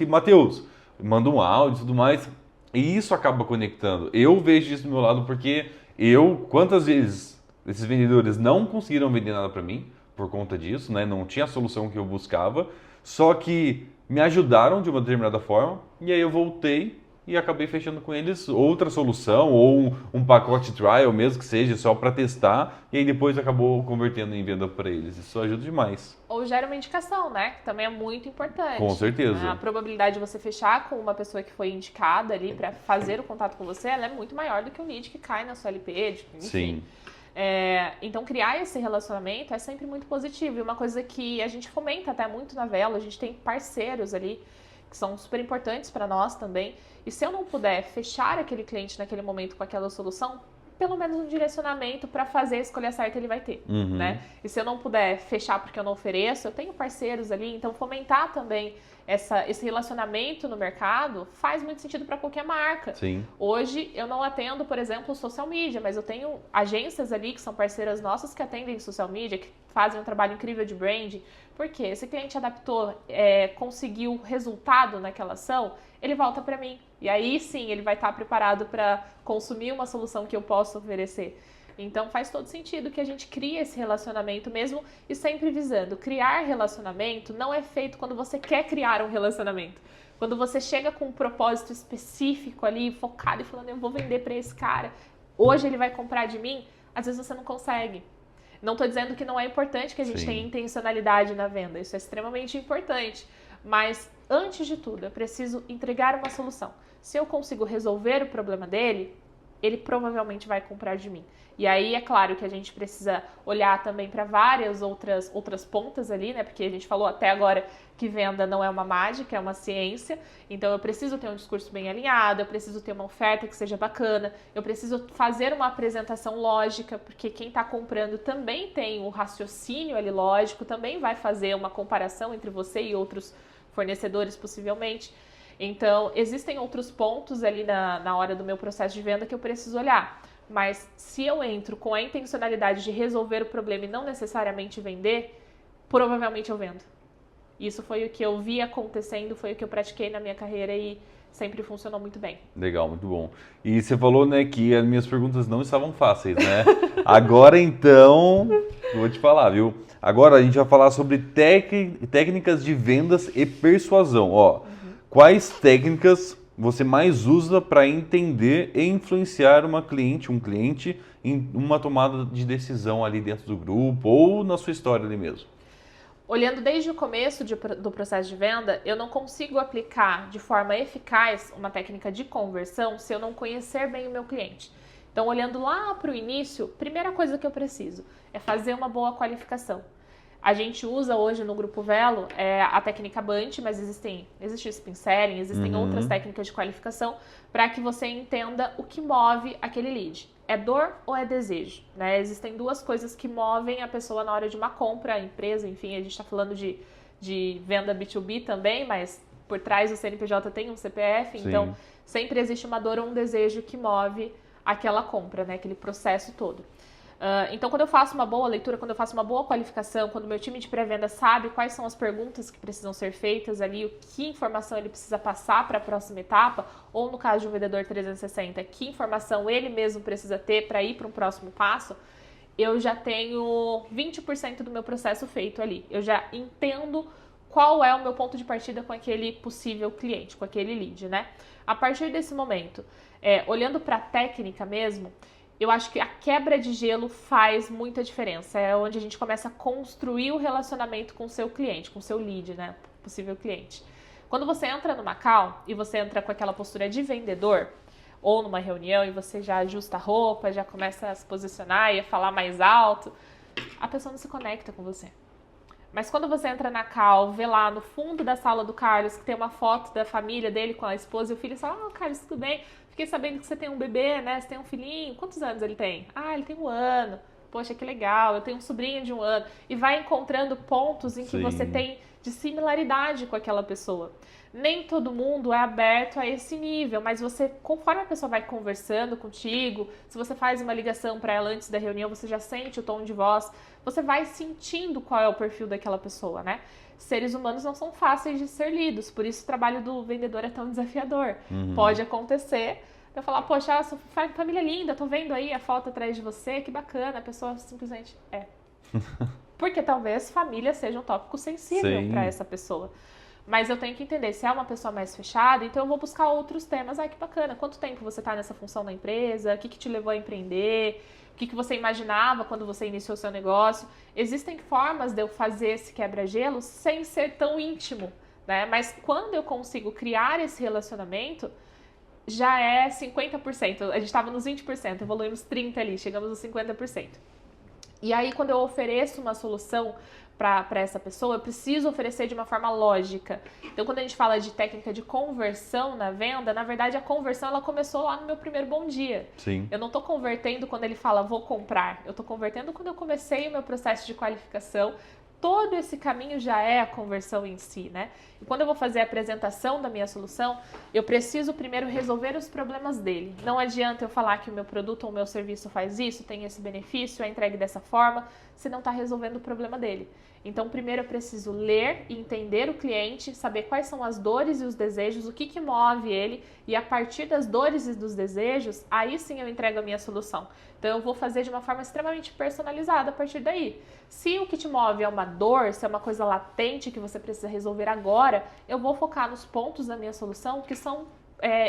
manda um áudio e tudo mais, e isso acaba conectando. Eu vejo isso do meu lado porque quantas vezes esses vendedores não conseguiram vender nada para mim, por conta disso, né? Não tinha a solução que eu buscava, só que me ajudaram de uma determinada forma e aí eu voltei e acabei fechando com eles outra solução ou um pacote trial mesmo que seja só para testar e aí depois acabou convertendo em venda para eles. Isso ajuda demais. Ou gera uma indicação, né? Que também é muito importante. Com certeza. A probabilidade de você fechar com uma pessoa que foi indicada ali para fazer o contato com você, ela é muito maior do que um lead que cai na sua LP, enfim. Sim. Então criar esse relacionamento é sempre muito positivo e uma coisa que a gente fomenta até muito na Velo, a gente tem parceiros ali que são super importantes para nós também, e se eu não puder fechar aquele cliente naquele momento com aquela solução, pelo menos um direcionamento para fazer a escolha certa ele vai ter, né? E se eu não puder fechar porque eu não ofereço, eu tenho parceiros ali, então fomentar também esse relacionamento no mercado faz muito sentido para qualquer marca. Sim. Hoje eu não atendo, por exemplo, social media, mas eu tenho agências ali que são parceiras nossas que atendem social media, que fazem um trabalho incrível de branding. Porque esse cliente adaptou, conseguiu resultado naquela ação, ele volta para mim. E aí sim ele vai estar preparado para consumir uma solução que eu posso oferecer. Então faz todo sentido que a gente crie esse relacionamento mesmo e sempre visando. Criar relacionamento não é feito quando você quer criar um relacionamento. Quando você chega com um propósito específico ali, focado e falando, eu vou vender para esse cara, hoje ele vai comprar de mim, às vezes você não consegue. Não estou dizendo que não é importante que a gente tenha intencionalidade na venda, isso é extremamente importante. Mas, antes de tudo, eu preciso entregar uma solução. Se eu consigo resolver o problema dele, ele provavelmente vai comprar de mim. E aí é claro que a gente precisa olhar também para várias outras pontas ali, né? Porque a gente falou até agora que venda não é uma mágica, é uma ciência. Então eu preciso ter um discurso bem alinhado, eu preciso ter uma oferta que seja bacana, eu preciso fazer uma apresentação lógica, porque quem está comprando também tem o raciocínio ali lógico, também vai fazer uma comparação entre você e outros fornecedores possivelmente. Então, existem outros pontos ali na hora do meu processo de venda que eu preciso olhar. Mas se eu entro com a intencionalidade de resolver o problema e não necessariamente vender, provavelmente eu vendo. Isso foi o que eu vi acontecendo, foi o que eu pratiquei na minha carreira e sempre funcionou muito bem. Legal, muito bom. E você falou, né, que as minhas perguntas não estavam fáceis, né? Agora então, vou te falar, viu? Agora a gente vai falar sobre técnicas de vendas e persuasão. Ó, quais técnicas você mais usa para entender e influenciar um cliente em uma tomada de decisão ali dentro do grupo ou na sua história ali mesmo? Olhando desde o começo do processo de venda, eu não consigo aplicar de forma eficaz uma técnica de conversão se eu não conhecer bem o meu cliente. Então, olhando lá para o início, primeira coisa que eu preciso é fazer uma boa qualificação. A gente usa hoje no Grupo Velo a técnica BANT, mas existe o Spin Selling, existem outras técnicas de qualificação para que você entenda o que move aquele lead. É dor ou é desejo? Né? Existem duas coisas que movem a pessoa na hora de uma compra, a empresa, enfim, a gente está falando de venda B2B também, mas por trás do CNPJ tem um CPF, Sim. Então sempre existe uma dor ou um desejo que move aquela compra, né? Aquele processo todo. Então, quando eu faço uma boa leitura, quando eu faço uma boa qualificação, quando o meu time de pré-venda sabe quais são as perguntas que precisam ser feitas ali, o que informação ele precisa passar para a próxima etapa, ou no caso de um vendedor 360, que informação ele mesmo precisa ter para ir para um próximo passo, eu já tenho 20% do meu processo feito ali. Eu já entendo qual é o meu ponto de partida com aquele possível cliente, com aquele lead, né? A partir desse momento, olhando para a técnica mesmo, eu acho que a quebra de gelo faz muita diferença. É onde a gente começa a construir o relacionamento com o seu cliente, com o seu lead, né? Possível cliente. Quando você entra numa call e você entra com aquela postura de vendedor, ou numa reunião e você já ajusta a roupa, já começa a se posicionar e a falar mais alto, a pessoa não se conecta com você. Mas quando você entra na call, vê lá no fundo da sala do Carlos, que tem uma foto da família dele com a esposa e o filho, e fala, Carlos, tudo bem? Fiquei sabendo que você tem um bebê, né? Você tem um filhinho. Quantos anos ele tem? Ele tem 1 ano. Poxa, que legal. Eu tenho um sobrinho de 1 ano. E vai encontrando pontos em que você tem de similaridade com aquela pessoa. Nem todo mundo é aberto a esse nível, mas você, conforme a pessoa vai conversando contigo, se você faz uma ligação para ela antes da reunião, você já sente o tom de voz, você vai sentindo qual é o perfil daquela pessoa, né? Seres humanos não são fáceis de ser lidos, por isso o trabalho do vendedor é tão desafiador. Pode acontecer, eu falar, poxa, sua família linda, tô vendo aí a foto atrás de você, que bacana, a pessoa simplesmente Porque talvez família seja um tópico sensível para essa pessoa. Mas eu tenho que entender, se é uma pessoa mais fechada, então eu vou buscar outros temas. Que bacana, quanto tempo você está nessa função na empresa? O que te levou a empreender? O que você imaginava quando você iniciou seu negócio? Existem formas de eu fazer esse quebra-gelo sem ser tão íntimo, né? Mas quando eu consigo criar esse relacionamento, já é 50%. A gente estava nos 20%, evoluímos 30% ali, chegamos nos 50%. E aí, quando eu ofereço uma solução para essa pessoa, eu preciso oferecer de uma forma lógica. Então, quando a gente fala de técnica de conversão na venda, na verdade, a conversão ela começou lá no meu primeiro bom dia. Sim. Eu não estou convertendo quando ele fala, vou comprar. Eu estou convertendo quando eu comecei o meu processo de qualificação. Todo esse caminho já é a conversão em si, né? E quando eu vou fazer a apresentação da minha solução, eu preciso primeiro resolver os problemas dele. Não adianta eu falar que o meu produto ou o meu serviço faz isso, tem esse benefício, é entregue dessa forma, se não está resolvendo o problema dele. Então, primeiro eu preciso ler e entender o cliente, saber quais são as dores e os desejos, o que move ele, e a partir das dores e dos desejos, aí sim eu entrego a minha solução. Então, eu vou fazer de uma forma extremamente personalizada a partir daí. Se o que te move é uma dor, se é uma coisa latente que você precisa resolver agora, eu vou focar nos pontos da minha solução que são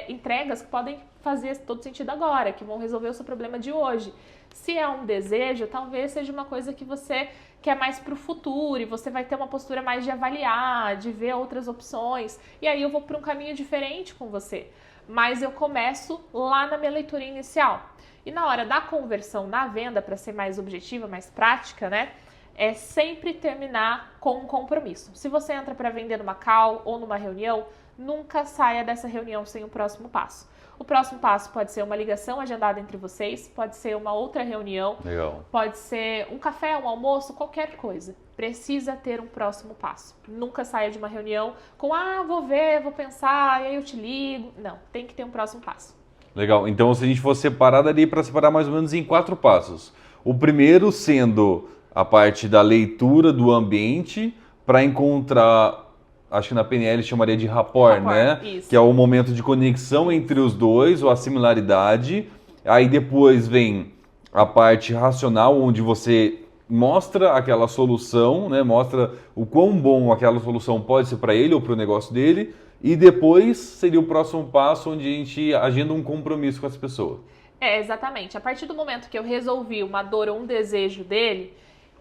entregas que podem fazer todo sentido agora, que vão resolver o seu problema de hoje. Se é um desejo, talvez seja uma coisa que você quer mais para o futuro e você vai ter uma postura mais de avaliar, de ver outras opções. E aí eu vou para um caminho diferente com você. mas eu começo lá na minha leitura inicial. E na hora da conversão na venda, para ser mais objetiva, mais prática, né? É sempre terminar com um compromisso. Se você entra para vender numa call ou numa reunião, nunca saia dessa reunião sem o próximo passo. O próximo passo pode ser uma ligação agendada entre vocês, pode ser uma outra reunião, Legal. pode ser um café, um almoço, qualquer coisa. Precisa ter um próximo passo. Nunca saia de uma reunião com, vou ver, vou pensar, e aí eu te ligo. Não, tem que ter um próximo passo. Legal. Então, se a gente for separar dali para separar mais ou menos em 4 passos. O primeiro sendo a parte da leitura do ambiente para encontrar, acho que na PNL chamaria de rapport, né? Isso. Que é o momento de conexão entre os dois, ou a similaridade. Aí depois vem a parte racional, onde você mostra aquela solução, né? Mostra o quão bom aquela solução pode ser para ele ou para o negócio dele. E depois seria o próximo passo, onde a gente agenda um compromisso com essa pessoa. Exatamente. A partir do momento que eu resolvi uma dor ou um desejo dele,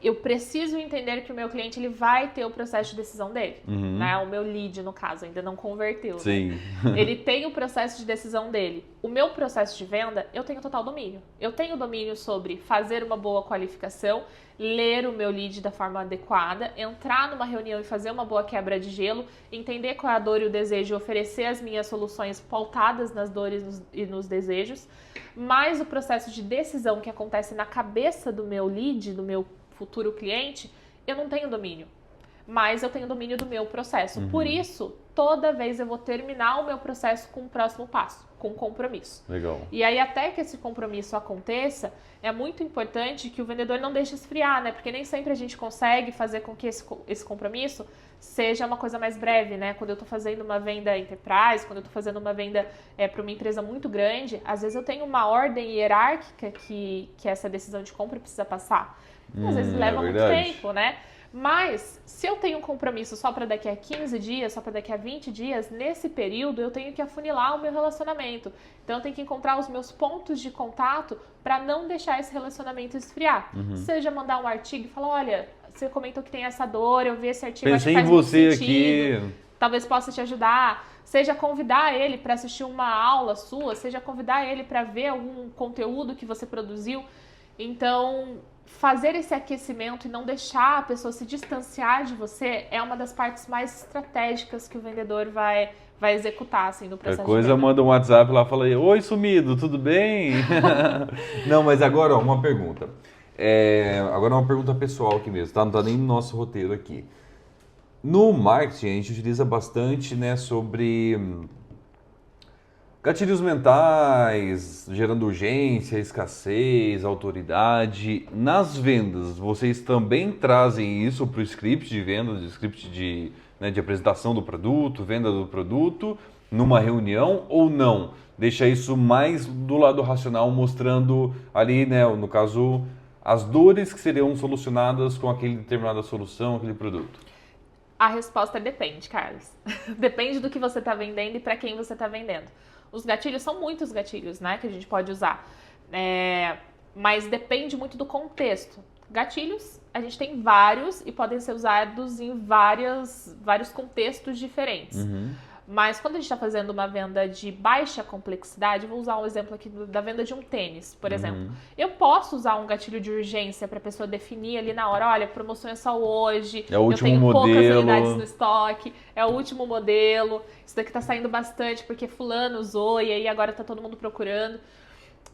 eu preciso entender que o meu cliente ele vai ter o processo de decisão dele. Né? O meu lead, no caso, ainda não converteu. Sim. Né? Ele tem o processo de decisão dele. O meu processo de venda, eu tenho total domínio. Eu tenho domínio sobre fazer uma boa qualificação, ler o meu lead da forma adequada, entrar numa reunião e fazer uma boa quebra de gelo, entender qual é a dor e o desejo e oferecer as minhas soluções pautadas nas dores e nos desejos. Mas o processo de decisão que acontece na cabeça do meu lead, do meu futuro cliente, eu não tenho domínio, mas eu tenho domínio do meu processo. Por isso, toda vez eu vou terminar o meu processo com o próximo passo, com compromisso. Legal. E aí, até que esse compromisso aconteça, é muito importante que o vendedor não deixe esfriar, né? Porque nem sempre a gente consegue fazer com que esse compromisso seja uma coisa mais breve, né? Quando eu tô fazendo uma venda enterprise, quando eu tô fazendo uma venda para uma empresa muito grande, às vezes eu tenho uma ordem hierárquica que essa decisão de compra precisa passar. Às vezes leva muito tempo, né? Mas, se eu tenho um compromisso só para daqui a 15 dias, só para daqui a 20 dias, nesse período eu tenho que afunilar o meu relacionamento. Então, eu tenho que encontrar os meus pontos de contato para não deixar esse relacionamento esfriar. Seja mandar um artigo e falar, olha, você comentou que tem essa dor, eu vi esse artigo, Pensei acho que faz em você muito sentido, aqui. talvez possa te ajudar. Seja convidar ele para assistir uma aula sua, seja convidar ele para ver algum conteúdo que você produziu. Então, fazer esse aquecimento e não deixar a pessoa se distanciar de você é uma das partes mais estratégicas que o vendedor vai executar assim, no processo A coisa de venda. manda um WhatsApp lá e fala, oi sumido, tudo bem? Não, mas agora ó, uma pergunta. Agora uma pergunta pessoal aqui mesmo, tá? Não tá nem no nosso roteiro aqui. No marketing a gente utiliza bastante, né, sobre gatilhos mentais, gerando urgência, escassez, autoridade. Nas vendas, vocês também trazem isso para o script de venda, de script de apresentação do produto, venda do produto, numa reunião ou não? Deixa isso mais do lado racional, mostrando ali, né, no caso, as dores que seriam solucionadas com aquele determinada solução, aquele produto. A resposta depende, Carlos. Depende do que você está vendendo e para quem você está vendendo. Os gatilhos são muitos gatilhos, né, que a gente pode usar, mas depende muito do contexto. Gatilhos, a gente tem vários e podem ser usados em vários contextos diferentes. Mas quando a gente está fazendo uma venda de baixa complexidade, vou usar um exemplo aqui da venda de um tênis, por exemplo. Eu posso usar um gatilho de urgência para a pessoa definir ali na hora, olha, promoção é só hoje, é o último eu tenho poucas modelo. unidades no estoque, é o último modelo, isso daqui está saindo bastante porque fulano usou e aí agora está todo mundo procurando.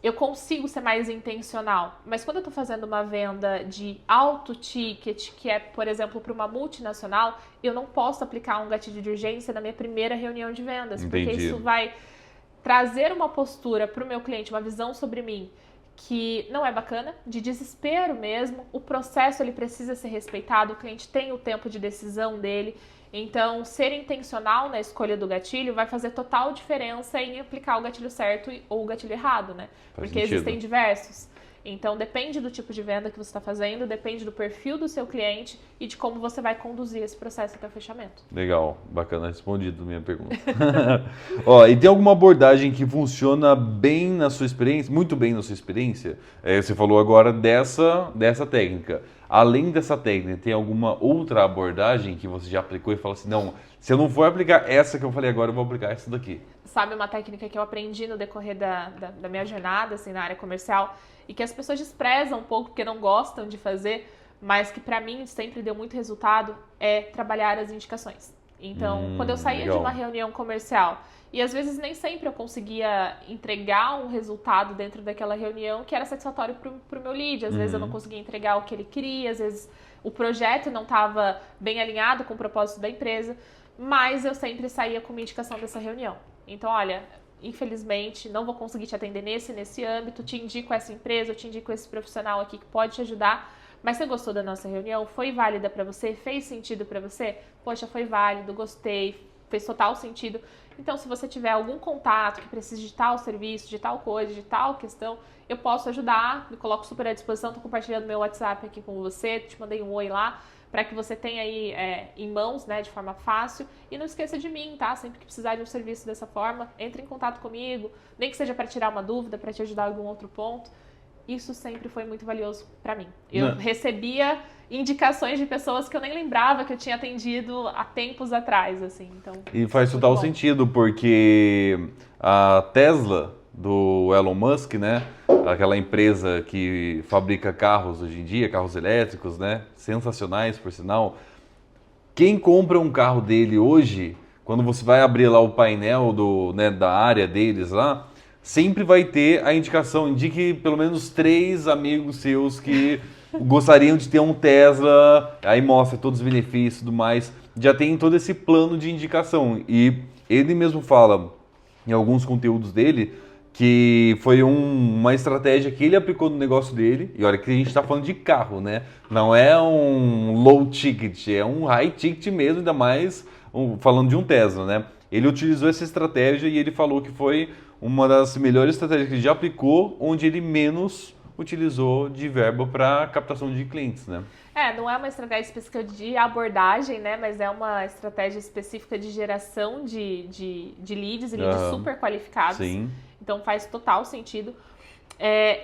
Eu consigo ser mais intencional, mas quando eu estou fazendo uma venda de alto ticket, que é, por exemplo, para uma multinacional, eu não posso aplicar um gatilho de urgência na minha primeira reunião de vendas, porque isso vai trazer uma postura para o meu cliente, uma visão sobre mim, que não é bacana, de desespero mesmo. O processo ele precisa ser respeitado, o cliente tem o tempo de decisão dele. Então, ser intencional na escolha do gatilho vai fazer total diferença em aplicar o gatilho certo ou o gatilho errado, né? Porque existem diversos. Então, depende do tipo de venda que você está fazendo, depende do perfil do seu cliente e de como você vai conduzir esse processo até o fechamento. Legal, bacana, respondido a minha pergunta. Ó, e tem alguma abordagem que funciona bem na sua experiência, muito bem na sua experiência? Você falou agora dessa técnica. Além dessa técnica, tem alguma outra abordagem que você já aplicou e fala assim, não, Se eu não for aplicar essa que eu falei agora, eu vou aplicar essa daqui. Sabe uma técnica que eu aprendi no decorrer da minha jornada, assim, na área comercial, e que as pessoas desprezam um pouco porque não gostam de fazer, mas que pra mim sempre deu muito resultado, é trabalhar as indicações. Então, quando eu saía legal. de uma reunião comercial, e às vezes nem sempre eu conseguia entregar um resultado dentro daquela reunião que era satisfatório pro meu lead, às vezes eu não conseguia entregar o que ele queria, às vezes o projeto não estava bem alinhado com o propósito da empresa, mas eu sempre saía com uma indicação dessa reunião. Então, olha, infelizmente, não vou conseguir te atender nesse âmbito, te indico essa empresa, eu te indico esse profissional aqui que pode te ajudar, mas você gostou da nossa reunião? Foi válida para você? Fez sentido para você? Poxa, foi válido, gostei, fez total sentido. Então, se você tiver algum contato que precise de tal serviço, de tal coisa, de tal questão, eu posso ajudar, me coloco super à disposição, estou compartilhando meu WhatsApp aqui com você, te mandei um oi lá, para que você tenha aí em mãos, né, de forma fácil. E não esqueça de mim, tá? Sempre que precisar de um serviço dessa forma, entre em contato comigo, nem que seja para tirar uma dúvida, para te ajudar em algum outro ponto. Isso sempre foi muito valioso para mim. Eu recebia indicações de pessoas que eu nem lembrava que eu tinha atendido há tempos atrás, assim. Então, E faz total sentido, porque a Tesla, do Elon Musk, né? Aquela empresa que fabrica carros hoje em dia, carros elétricos, né? Sensacionais, por sinal. Quem compra um carro dele hoje, quando você vai abrir lá o painel da área deles lá, sempre vai ter a indicação, indique pelo menos 3 amigos seus que gostariam de ter um Tesla, aí mostra todos os benefícios e tudo mais. Já tem todo esse plano de indicação. E ele mesmo fala em alguns conteúdos dele que foi uma estratégia que ele aplicou no negócio dele. E olha que a gente está falando de carro, né? Não é um low ticket, é um high ticket mesmo, ainda mais falando de um Tesla, né? Ele utilizou essa estratégia e ele falou que foi uma das melhores estratégias que ele já aplicou, onde ele menos utilizou de verba para captação de clientes, né? Não é uma estratégia específica de abordagem, né? Mas é uma estratégia específica de geração de leads e leads super qualificados. Sim. Então faz total sentido.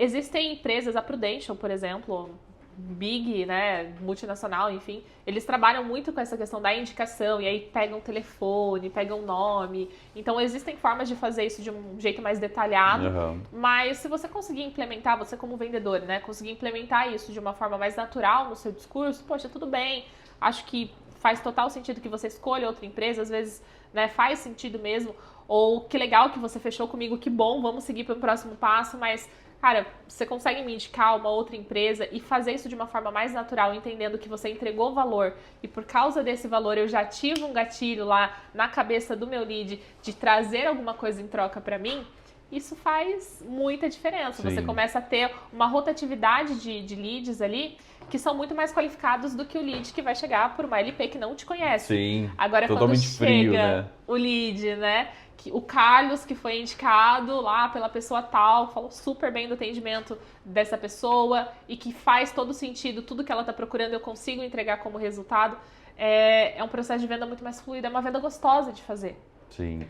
Existem empresas, a Prudential, por exemplo, big, né, multinacional, enfim, eles trabalham muito com essa questão da indicação, e aí pegam telefone, pegam nome. Então existem formas de fazer isso de um jeito mais detalhado, mas se você conseguir implementar, você como vendedor, né, conseguir implementar isso de uma forma mais natural no seu discurso, poxa, tudo bem, acho que faz total sentido que você escolha outra empresa, às vezes, né, faz sentido mesmo, ou que legal que você fechou comigo, que bom, vamos seguir para o próximo passo, mas cara, você consegue me indicar uma outra empresa e fazer isso de uma forma mais natural, entendendo que você entregou valor e por causa desse valor eu já tive um gatilho lá na cabeça do meu lead de trazer alguma coisa em troca para mim, isso faz muita diferença. Sim. Você começa a ter uma rotatividade de leads ali que são muito mais qualificados do que o lead que vai chegar por uma LP que não te conhece. Sim, agora, totalmente quando frio, chega né? o lead, né? O Carlos, que foi indicado lá pela pessoa tal, falou super bem do atendimento dessa pessoa e que faz todo sentido, tudo que ela está procurando eu consigo entregar como resultado. É um processo de venda muito mais fluido, é uma venda gostosa de fazer. Sim.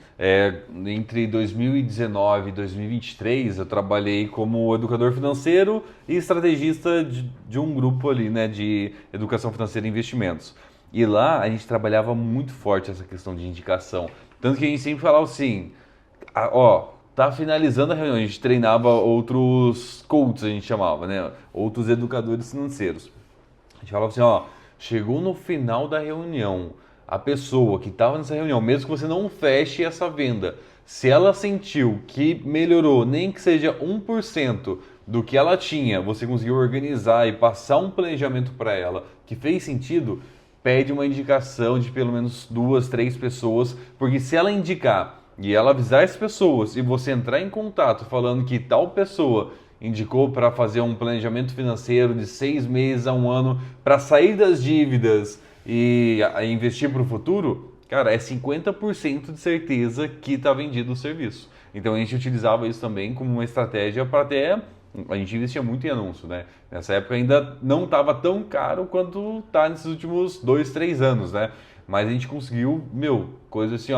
Entre 2019 e 2023, eu trabalhei como educador financeiro e estrategista de um grupo ali, né, de educação financeira e investimentos. E lá a gente trabalhava muito forte essa questão de indicação. Tanto que a gente sempre falava assim, tá finalizando a reunião, a gente treinava outros coaches, a gente chamava, né? Outros educadores financeiros. A gente falava assim, chegou no final da reunião, a pessoa que estava nessa reunião, mesmo que você não feche essa venda, se ela sentiu que melhorou, nem que seja 1% do que ela tinha, você conseguiu organizar e passar um planejamento para ela que fez sentido, pede uma indicação de pelo menos 2, 3 pessoas, porque se ela indicar e ela avisar as pessoas e você entrar em contato falando que tal pessoa indicou para fazer um planejamento financeiro de 6 meses a 1 ano para sair das dívidas e investir para o futuro, cara, é 50% de certeza que está vendido o serviço. Então a gente utilizava isso também como uma estratégia para até... A gente investia muito em anúncio, né? Nessa época ainda não estava tão caro quanto está nesses últimos 2, 3 anos, né? Mas a gente conseguiu, coisa assim,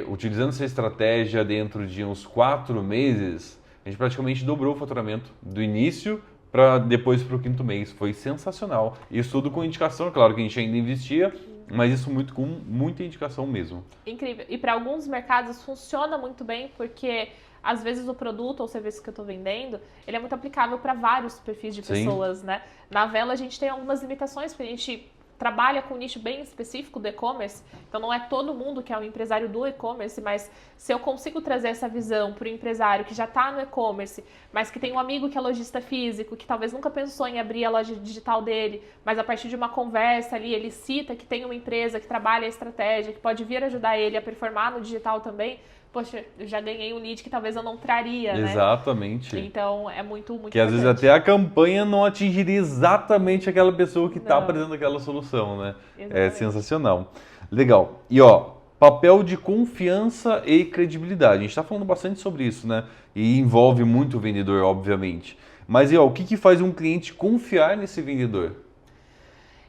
utilizando essa estratégia dentro de uns 4 meses, a gente praticamente dobrou o faturamento do início para depois para o 5º mês. Foi sensacional. Isso tudo com indicação, claro que a gente ainda investia, Mas isso muito com muita indicação mesmo. Incrível. E para alguns mercados funciona muito bem, porque às vezes o produto ou serviço que eu estou vendendo, ele é muito aplicável para vários perfis de pessoas, né? Na Vela a gente tem algumas limitações, porque a gente trabalha com um nicho bem específico do e-commerce, então não é todo mundo que é um empresário do e-commerce, mas se eu consigo trazer essa visão para o empresário que já está no e-commerce, mas que tem um amigo que é lojista físico, que talvez nunca pensou em abrir a loja digital dele, mas a partir de uma conversa ali, ele cita que tem uma empresa que trabalha a estratégia, que pode vir ajudar ele a performar no digital também, poxa, eu já ganhei um lead que talvez eu não traria, né? Exatamente. Então, é muito que às vezes até a campanha não atingiria exatamente aquela pessoa que está Não. apresentando aquela solução, né? É Exatamente. sensacional. Legal. E ó, papel de confiança e credibilidade. A gente está falando bastante sobre isso, né? E envolve muito o vendedor, obviamente. Mas e ó, o que faz um cliente confiar nesse vendedor?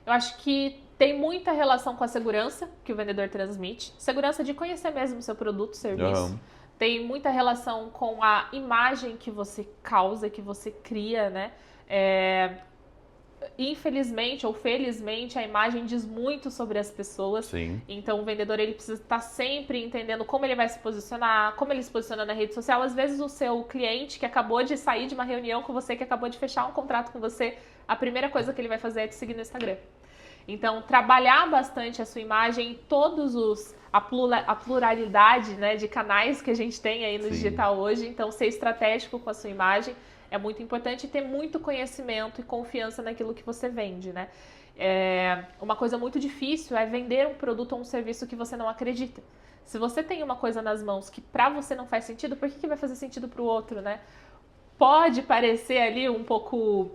Eu acho que tem muita relação com a segurança que o vendedor transmite. Segurança de conhecer mesmo o seu produto, serviço. Uhum. Tem muita relação com a imagem que você causa, que você cria, né? Infelizmente ou felizmente, a imagem diz muito sobre as pessoas. Sim. Então, o vendedor ele precisa estar sempre entendendo como ele vai se posicionar, como ele se posiciona na rede social. Às vezes, o seu cliente que acabou de sair de uma reunião com você, que acabou de fechar um contrato com você, a primeira coisa que ele vai fazer é te seguir no Instagram. Então, trabalhar bastante a sua imagem em todos a pluralidade, né, de canais que a gente tem aí no Sim. digital hoje. Então, ser estratégico com a sua imagem é muito importante e ter muito conhecimento e confiança naquilo que você vende, né? Uma coisa muito difícil é vender um produto ou um serviço que você não acredita. Se você tem uma coisa nas mãos que para você não faz sentido, por que vai fazer sentido para o outro, né? Pode parecer ali um pouco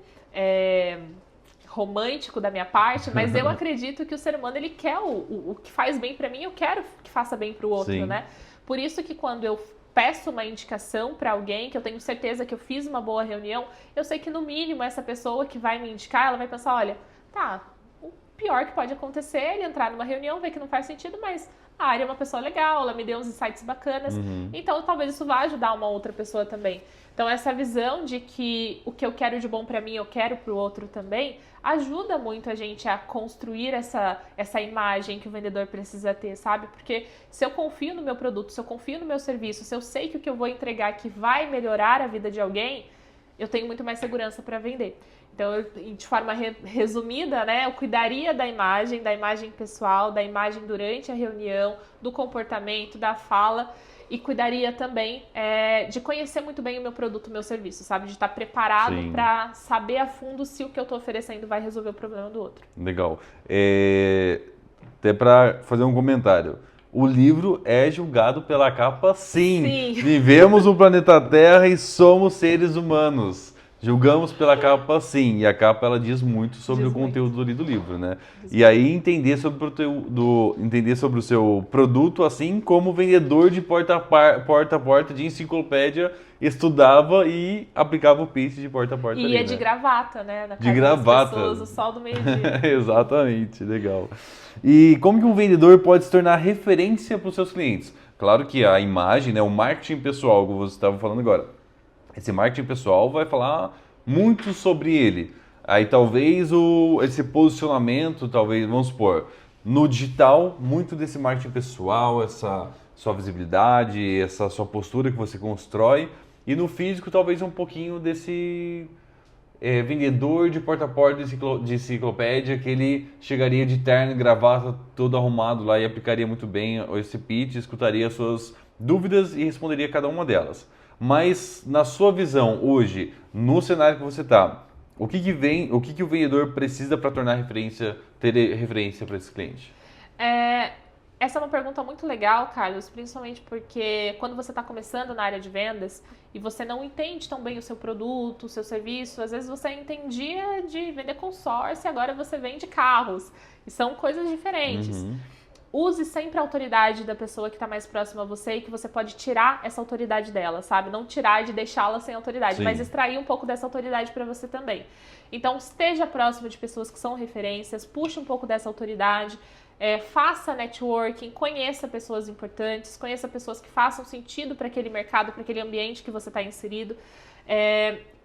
romântico da minha parte, mas eu acredito que o ser humano ele quer o que faz bem para mim, eu quero que faça bem para o outro, Sim. né? Por isso que quando eu peço uma indicação para alguém, que eu tenho certeza que eu fiz uma boa reunião, eu sei que no mínimo essa pessoa que vai me indicar, ela vai pensar, olha, tá, o pior que pode acontecer é ele entrar numa reunião, ver que não faz sentido, mas a área é uma pessoa legal, ela me deu uns insights bacanas, então talvez isso vá ajudar uma outra pessoa também. Então essa visão de que o que eu quero de bom para mim, eu quero para o outro também, ajuda muito a gente a construir essa imagem que o vendedor precisa ter, sabe? Porque se eu confio no meu produto, se eu confio no meu serviço, se eu sei que o que eu vou entregar aqui vai melhorar a vida de alguém, eu tenho muito mais segurança para vender. Então, de forma resumida, né, eu cuidaria da imagem pessoal, da imagem durante a reunião, do comportamento, da fala, e cuidaria também de conhecer muito bem o meu produto, o meu serviço, sabe? De estar preparado para saber a fundo se o que eu estou oferecendo vai resolver o problema do outro. Legal. Até para fazer um comentário. O livro é julgado pela capa, sim. Vivemos no planeta Terra e somos seres humanos. Julgamos pela capa, sim. E a capa, ela diz muito sobre o conteúdo do livro, né? E aí, entender sobre o seu produto, assim como o vendedor de porta a porta de enciclopédia estudava e aplicava o pitch de porta a porta. E ali, ia de gravata, né? Na de gravata. Pessoas, o sol do meio-dia. Exatamente, legal. E como que um vendedor pode se tornar referência para os seus clientes? Claro que a imagem, né, o marketing pessoal, como você estava falando agora, esse marketing pessoal vai falar muito sobre ele. Aí talvez esse posicionamento, talvez, vamos supor, no digital, muito desse marketing pessoal, essa sua visibilidade, essa sua postura que você constrói. E no físico, talvez um pouquinho desse vendedor de porta a porta de enciclopédia, que ele chegaria de terno e gravata todo arrumado lá e aplicaria muito bem esse pitch, escutaria as suas dúvidas e responderia cada uma delas. Mas na sua visão hoje, no cenário que você está, o que o vendedor precisa para tornar ter referência para esse cliente? Essa é uma pergunta muito legal, Carlos, principalmente porque quando você está começando na área de vendas e você não entende tão bem o seu produto, o seu serviço, às vezes você entendia de vender consórcio e agora você vende carros. E são coisas diferentes. Use sempre a autoridade da pessoa que está mais próxima a você e que você pode tirar essa autoridade dela, sabe? Não tirar de deixá-la sem autoridade, mas extrair um pouco dessa autoridade para você também. Então, esteja próximo de pessoas que são referências, puxe um pouco dessa autoridade, faça networking, conheça pessoas importantes, conheça pessoas que façam sentido para aquele mercado, para aquele ambiente que você está inserido.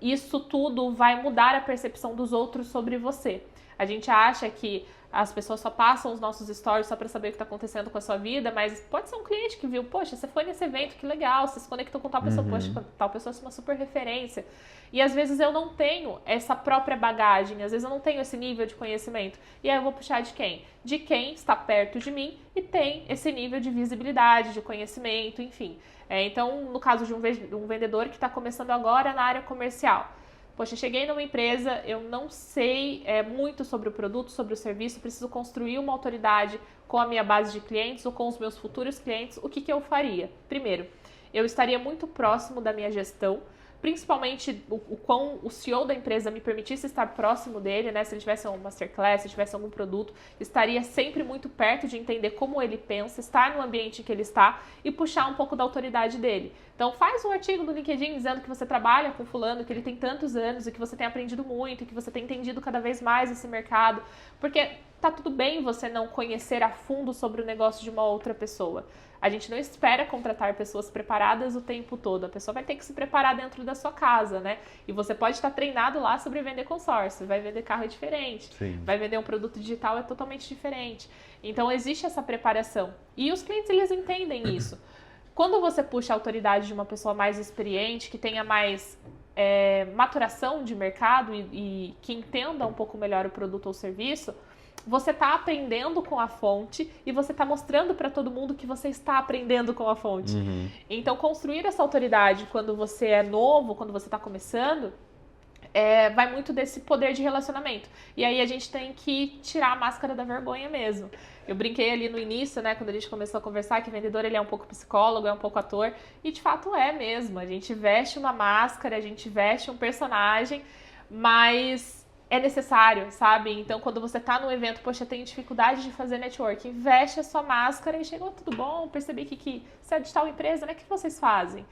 Isso tudo vai mudar a percepção dos outros sobre você. A gente acha que as pessoas só passam os nossos stories só para saber o que está acontecendo com a sua vida, mas pode ser um cliente que viu, poxa, você foi nesse evento, que legal, você se conectou com tal pessoa, poxa, tal pessoa é uma super referência. E às vezes eu não tenho essa própria bagagem, às vezes eu não tenho esse nível de conhecimento. E aí eu vou puxar de quem? De quem está perto de mim e tem esse nível de visibilidade, de conhecimento, enfim. Então, no caso de um vendedor que está começando agora na área comercial, poxa, cheguei numa empresa, eu não sei muito sobre o produto, sobre o serviço, preciso construir uma autoridade com a minha base de clientes ou com os meus futuros clientes, o que eu faria? Primeiro, eu estaria muito próximo da minha gestão, principalmente o quão o CEO da empresa me permitisse estar próximo dele, né? Se ele tivesse um masterclass, se tivesse algum produto, estaria sempre muito perto de entender como ele pensa, estar no ambiente em que ele está e puxar um pouco da autoridade dele. Então faz um artigo no LinkedIn dizendo que você trabalha com fulano, que ele tem tantos anos e que você tem aprendido muito, e que você tem entendido cada vez mais esse mercado, porque tá tudo bem você não conhecer a fundo sobre o negócio de uma outra pessoa. A gente não espera contratar pessoas preparadas o tempo todo. A pessoa vai ter que se preparar dentro da sua casa, né? E você pode estar treinado lá sobre vender consórcio. Vai vender carro é diferente. Sim. Vai vender um produto digital é totalmente diferente. Então, existe essa preparação. E os clientes, eles entendem isso. Quando você puxa a autoridade de uma pessoa mais experiente, que tenha mais maturação de mercado e que entenda um pouco melhor o produto ou serviço, você está aprendendo com a fonte e você está mostrando para todo mundo que você está aprendendo com a fonte. Então, construir essa autoridade quando você é novo, quando você está começando, vai muito desse poder de relacionamento. E aí a gente tem que tirar a máscara da vergonha mesmo. Eu brinquei ali no início, né, quando a gente começou a conversar, que vendedor ele é um pouco psicólogo, é um pouco ator, e de fato é mesmo. A gente veste uma máscara, a gente veste um personagem, mas é necessário, sabe? Então, quando você tá num evento, poxa, tem dificuldade de fazer networking, veste a sua máscara e chegou, tudo bom? Percebi que você é de tal empresa, né? O que vocês fazem?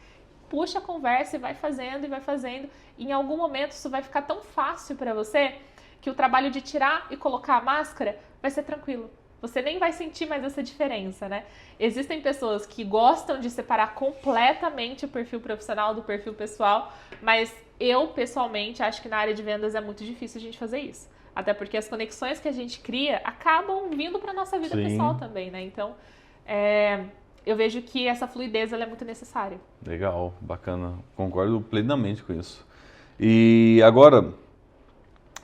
Puxa a conversa e vai fazendo, e vai fazendo. E em algum momento isso vai ficar tão fácil para você que o trabalho de tirar e colocar a máscara vai ser tranquilo. Você nem vai sentir mais essa diferença, né? Existem pessoas que gostam de separar completamente o perfil profissional do perfil pessoal, mas eu, pessoalmente, acho que na área de vendas é muito difícil a gente fazer isso. Até porque as conexões que a gente cria acabam vindo para nossa vida pessoal também, né? Então, eu vejo que essa fluidez ela é muito necessária. Legal, bacana. Concordo plenamente com isso. E agora,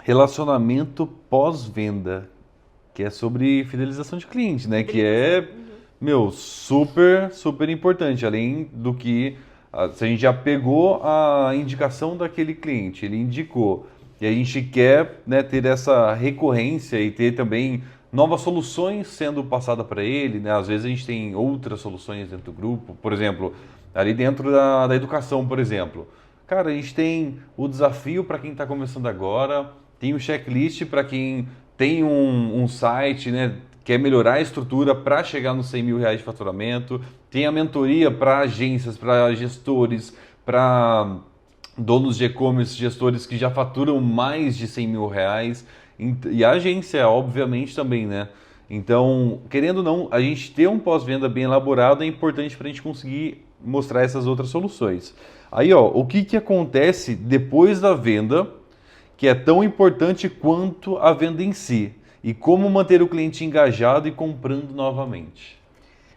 relacionamento pós-venda, que é sobre fidelização de cliente, né? Que é, super, super importante. Além do que, se a gente já pegou a indicação daquele cliente, ele indicou, e a gente quer, né, ter essa recorrência e ter também novas soluções sendo passadas para ele, né? Às vezes a gente tem outras soluções dentro do grupo, por exemplo, ali dentro da educação, por exemplo. Cara, a gente tem o desafio para quem está começando agora, tem o checklist para quem tem um site, né, quer melhorar a estrutura para chegar nos 100 mil reais de faturamento, tem a mentoria para agências, para gestores, para donos de e-commerce, gestores que já faturam mais de 100 mil reais, e a agência, obviamente, também, né? Então, querendo ou não, a gente ter um pós-venda bem elaborado é importante para a gente conseguir mostrar essas outras soluções. Aí, ó, o que acontece depois da venda, que é tão importante quanto a venda em si, e como manter o cliente engajado e comprando novamente?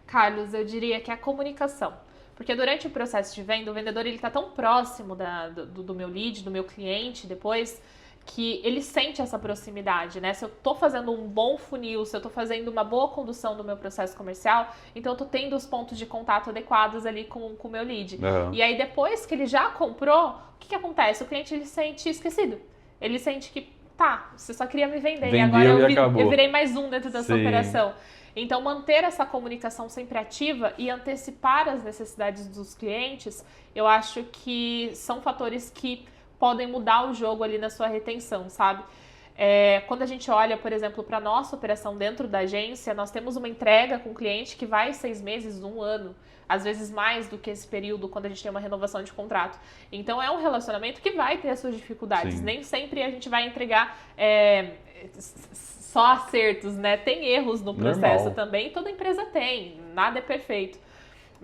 Carlos, eu diria que é a comunicação. Porque durante o processo de venda, o vendedor está tão próximo do meu lead, do meu cliente depois, que ele sente essa proximidade, né? Se eu estou fazendo um bom funil, se eu estou fazendo uma boa condução do meu processo comercial, então eu estou tendo os pontos de contato adequados ali com o meu lead. E aí depois que ele já comprou, o que acontece? O cliente ele se sente esquecido. Ele sente que, você só queria me vender, e agora eu virei mais um dentro da sua operação. Então, manter essa comunicação sempre ativa e antecipar as necessidades dos clientes, eu acho que são fatores que podem mudar o jogo ali na sua retenção, sabe? Quando a gente olha, por exemplo, para a nossa operação dentro da agência, nós temos uma entrega com o cliente que vai 6 meses, 1 ano, às vezes mais do que esse período quando a gente tem uma renovação de contrato. Então, é um relacionamento que vai ter as suas dificuldades. Sim. Nem sempre a gente vai entregar só acertos, né? Tem erros no processo também, toda empresa tem, nada é perfeito.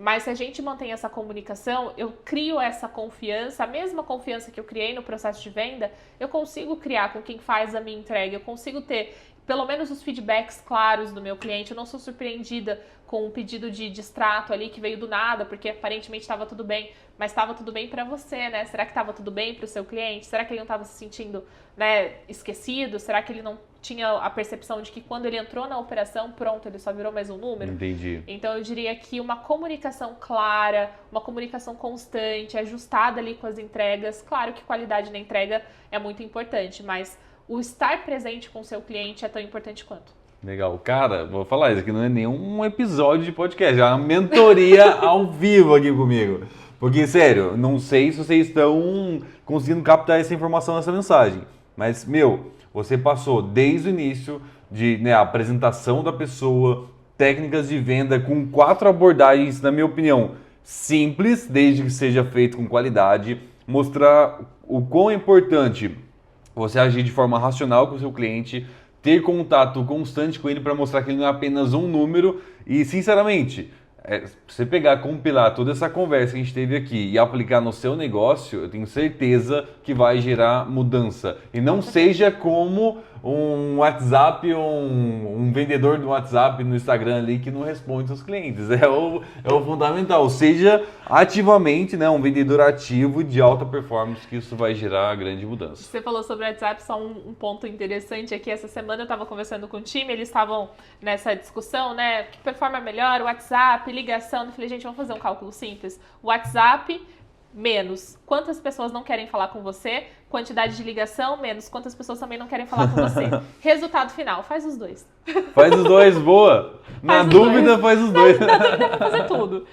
Mas se a gente mantém essa comunicação, eu crio essa confiança, a mesma confiança que eu criei no processo de venda, eu consigo criar com quem faz a minha entrega, eu consigo ter pelo menos os feedbacks claros do meu cliente, eu não sou surpreendida com um pedido de extrato ali que veio do nada, porque aparentemente estava tudo bem, mas estava tudo bem para você, né? Será que estava tudo bem para o seu cliente? Será que ele não estava se sentindo, né, esquecido? Será que ele não tinha a percepção de que quando ele entrou na operação, pronto, ele só virou mais um número? Entendi. Então eu diria que uma comunicação clara, uma comunicação constante, ajustada ali com as entregas. Claro que qualidade na entrega é muito importante, mas o estar presente com o seu cliente é tão importante quanto. Legal. Cara, vou falar, isso aqui não é nenhum episódio de podcast, é uma mentoria ao vivo aqui comigo. Porque, sério, não sei se vocês estão conseguindo captar essa informação nessa mensagem. Mas, você passou desde o início de apresentação da pessoa, técnicas de venda com 4 abordagens, na minha opinião, simples, desde que seja feito com qualidade, mostrar o quão é importante você agir de forma racional com o seu cliente, ter contato constante com ele para mostrar que ele não é apenas um número e, sinceramente, você pegar, compilar toda essa conversa que a gente teve aqui e aplicar no seu negócio, eu tenho certeza que vai gerar mudança. E não seja como um WhatsApp, um vendedor do WhatsApp no Instagram ali que não responde aos clientes. É o fundamental. Seja ativamente, um vendedor ativo de alta performance, que isso vai gerar grande mudança. Você falou sobre o WhatsApp, só um ponto interessante aqui. Essa semana eu estava conversando com o time, eles estavam nessa discussão, né? Que performa melhor, WhatsApp, ligação. Eu falei, gente, vamos fazer um cálculo simples. WhatsApp menos quantas pessoas não querem falar com você, quantidade de ligação menos quantas pessoas também não querem falar com você. Resultado final, faz os dois. Faz os dois, boa. Na dúvida, faz os dois. Na dúvida, é pra fazer tudo.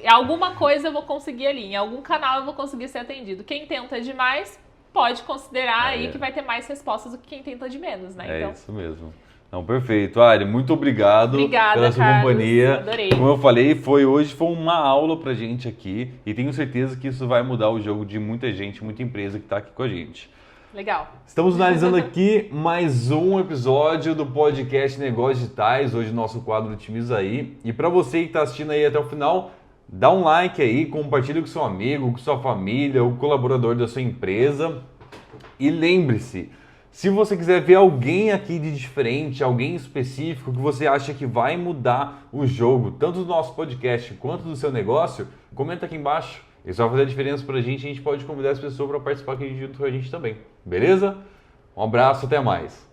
Alguma coisa eu vou conseguir ali, em algum canal eu vou conseguir ser atendido. Quem tenta demais pode considerar aí que vai ter mais respostas do que quem tenta de menos, né? Então... isso mesmo. Não, perfeito. Ari, muito obrigado pela sua companhia. Adorei. Como eu falei, hoje foi uma aula pra gente aqui e tenho certeza que isso vai mudar o jogo de muita gente, muita empresa que está aqui com a gente. Legal. Estamos finalizando aqui mais um episódio do podcast Negócios Digitais, hoje nosso quadro Otimiza Aí. E para você que está assistindo aí até o final, dá um like aí, compartilha com seu amigo, com sua família, o colaborador da sua empresa. E lembre-se, se você quiser ver alguém aqui de diferente, alguém específico que você acha que vai mudar o jogo, tanto do nosso podcast quanto do seu negócio, comenta aqui embaixo. Isso vai fazer a diferença pra gente e a gente pode convidar as pessoas para participar aqui junto com a gente também. Beleza? Um abraço, até mais.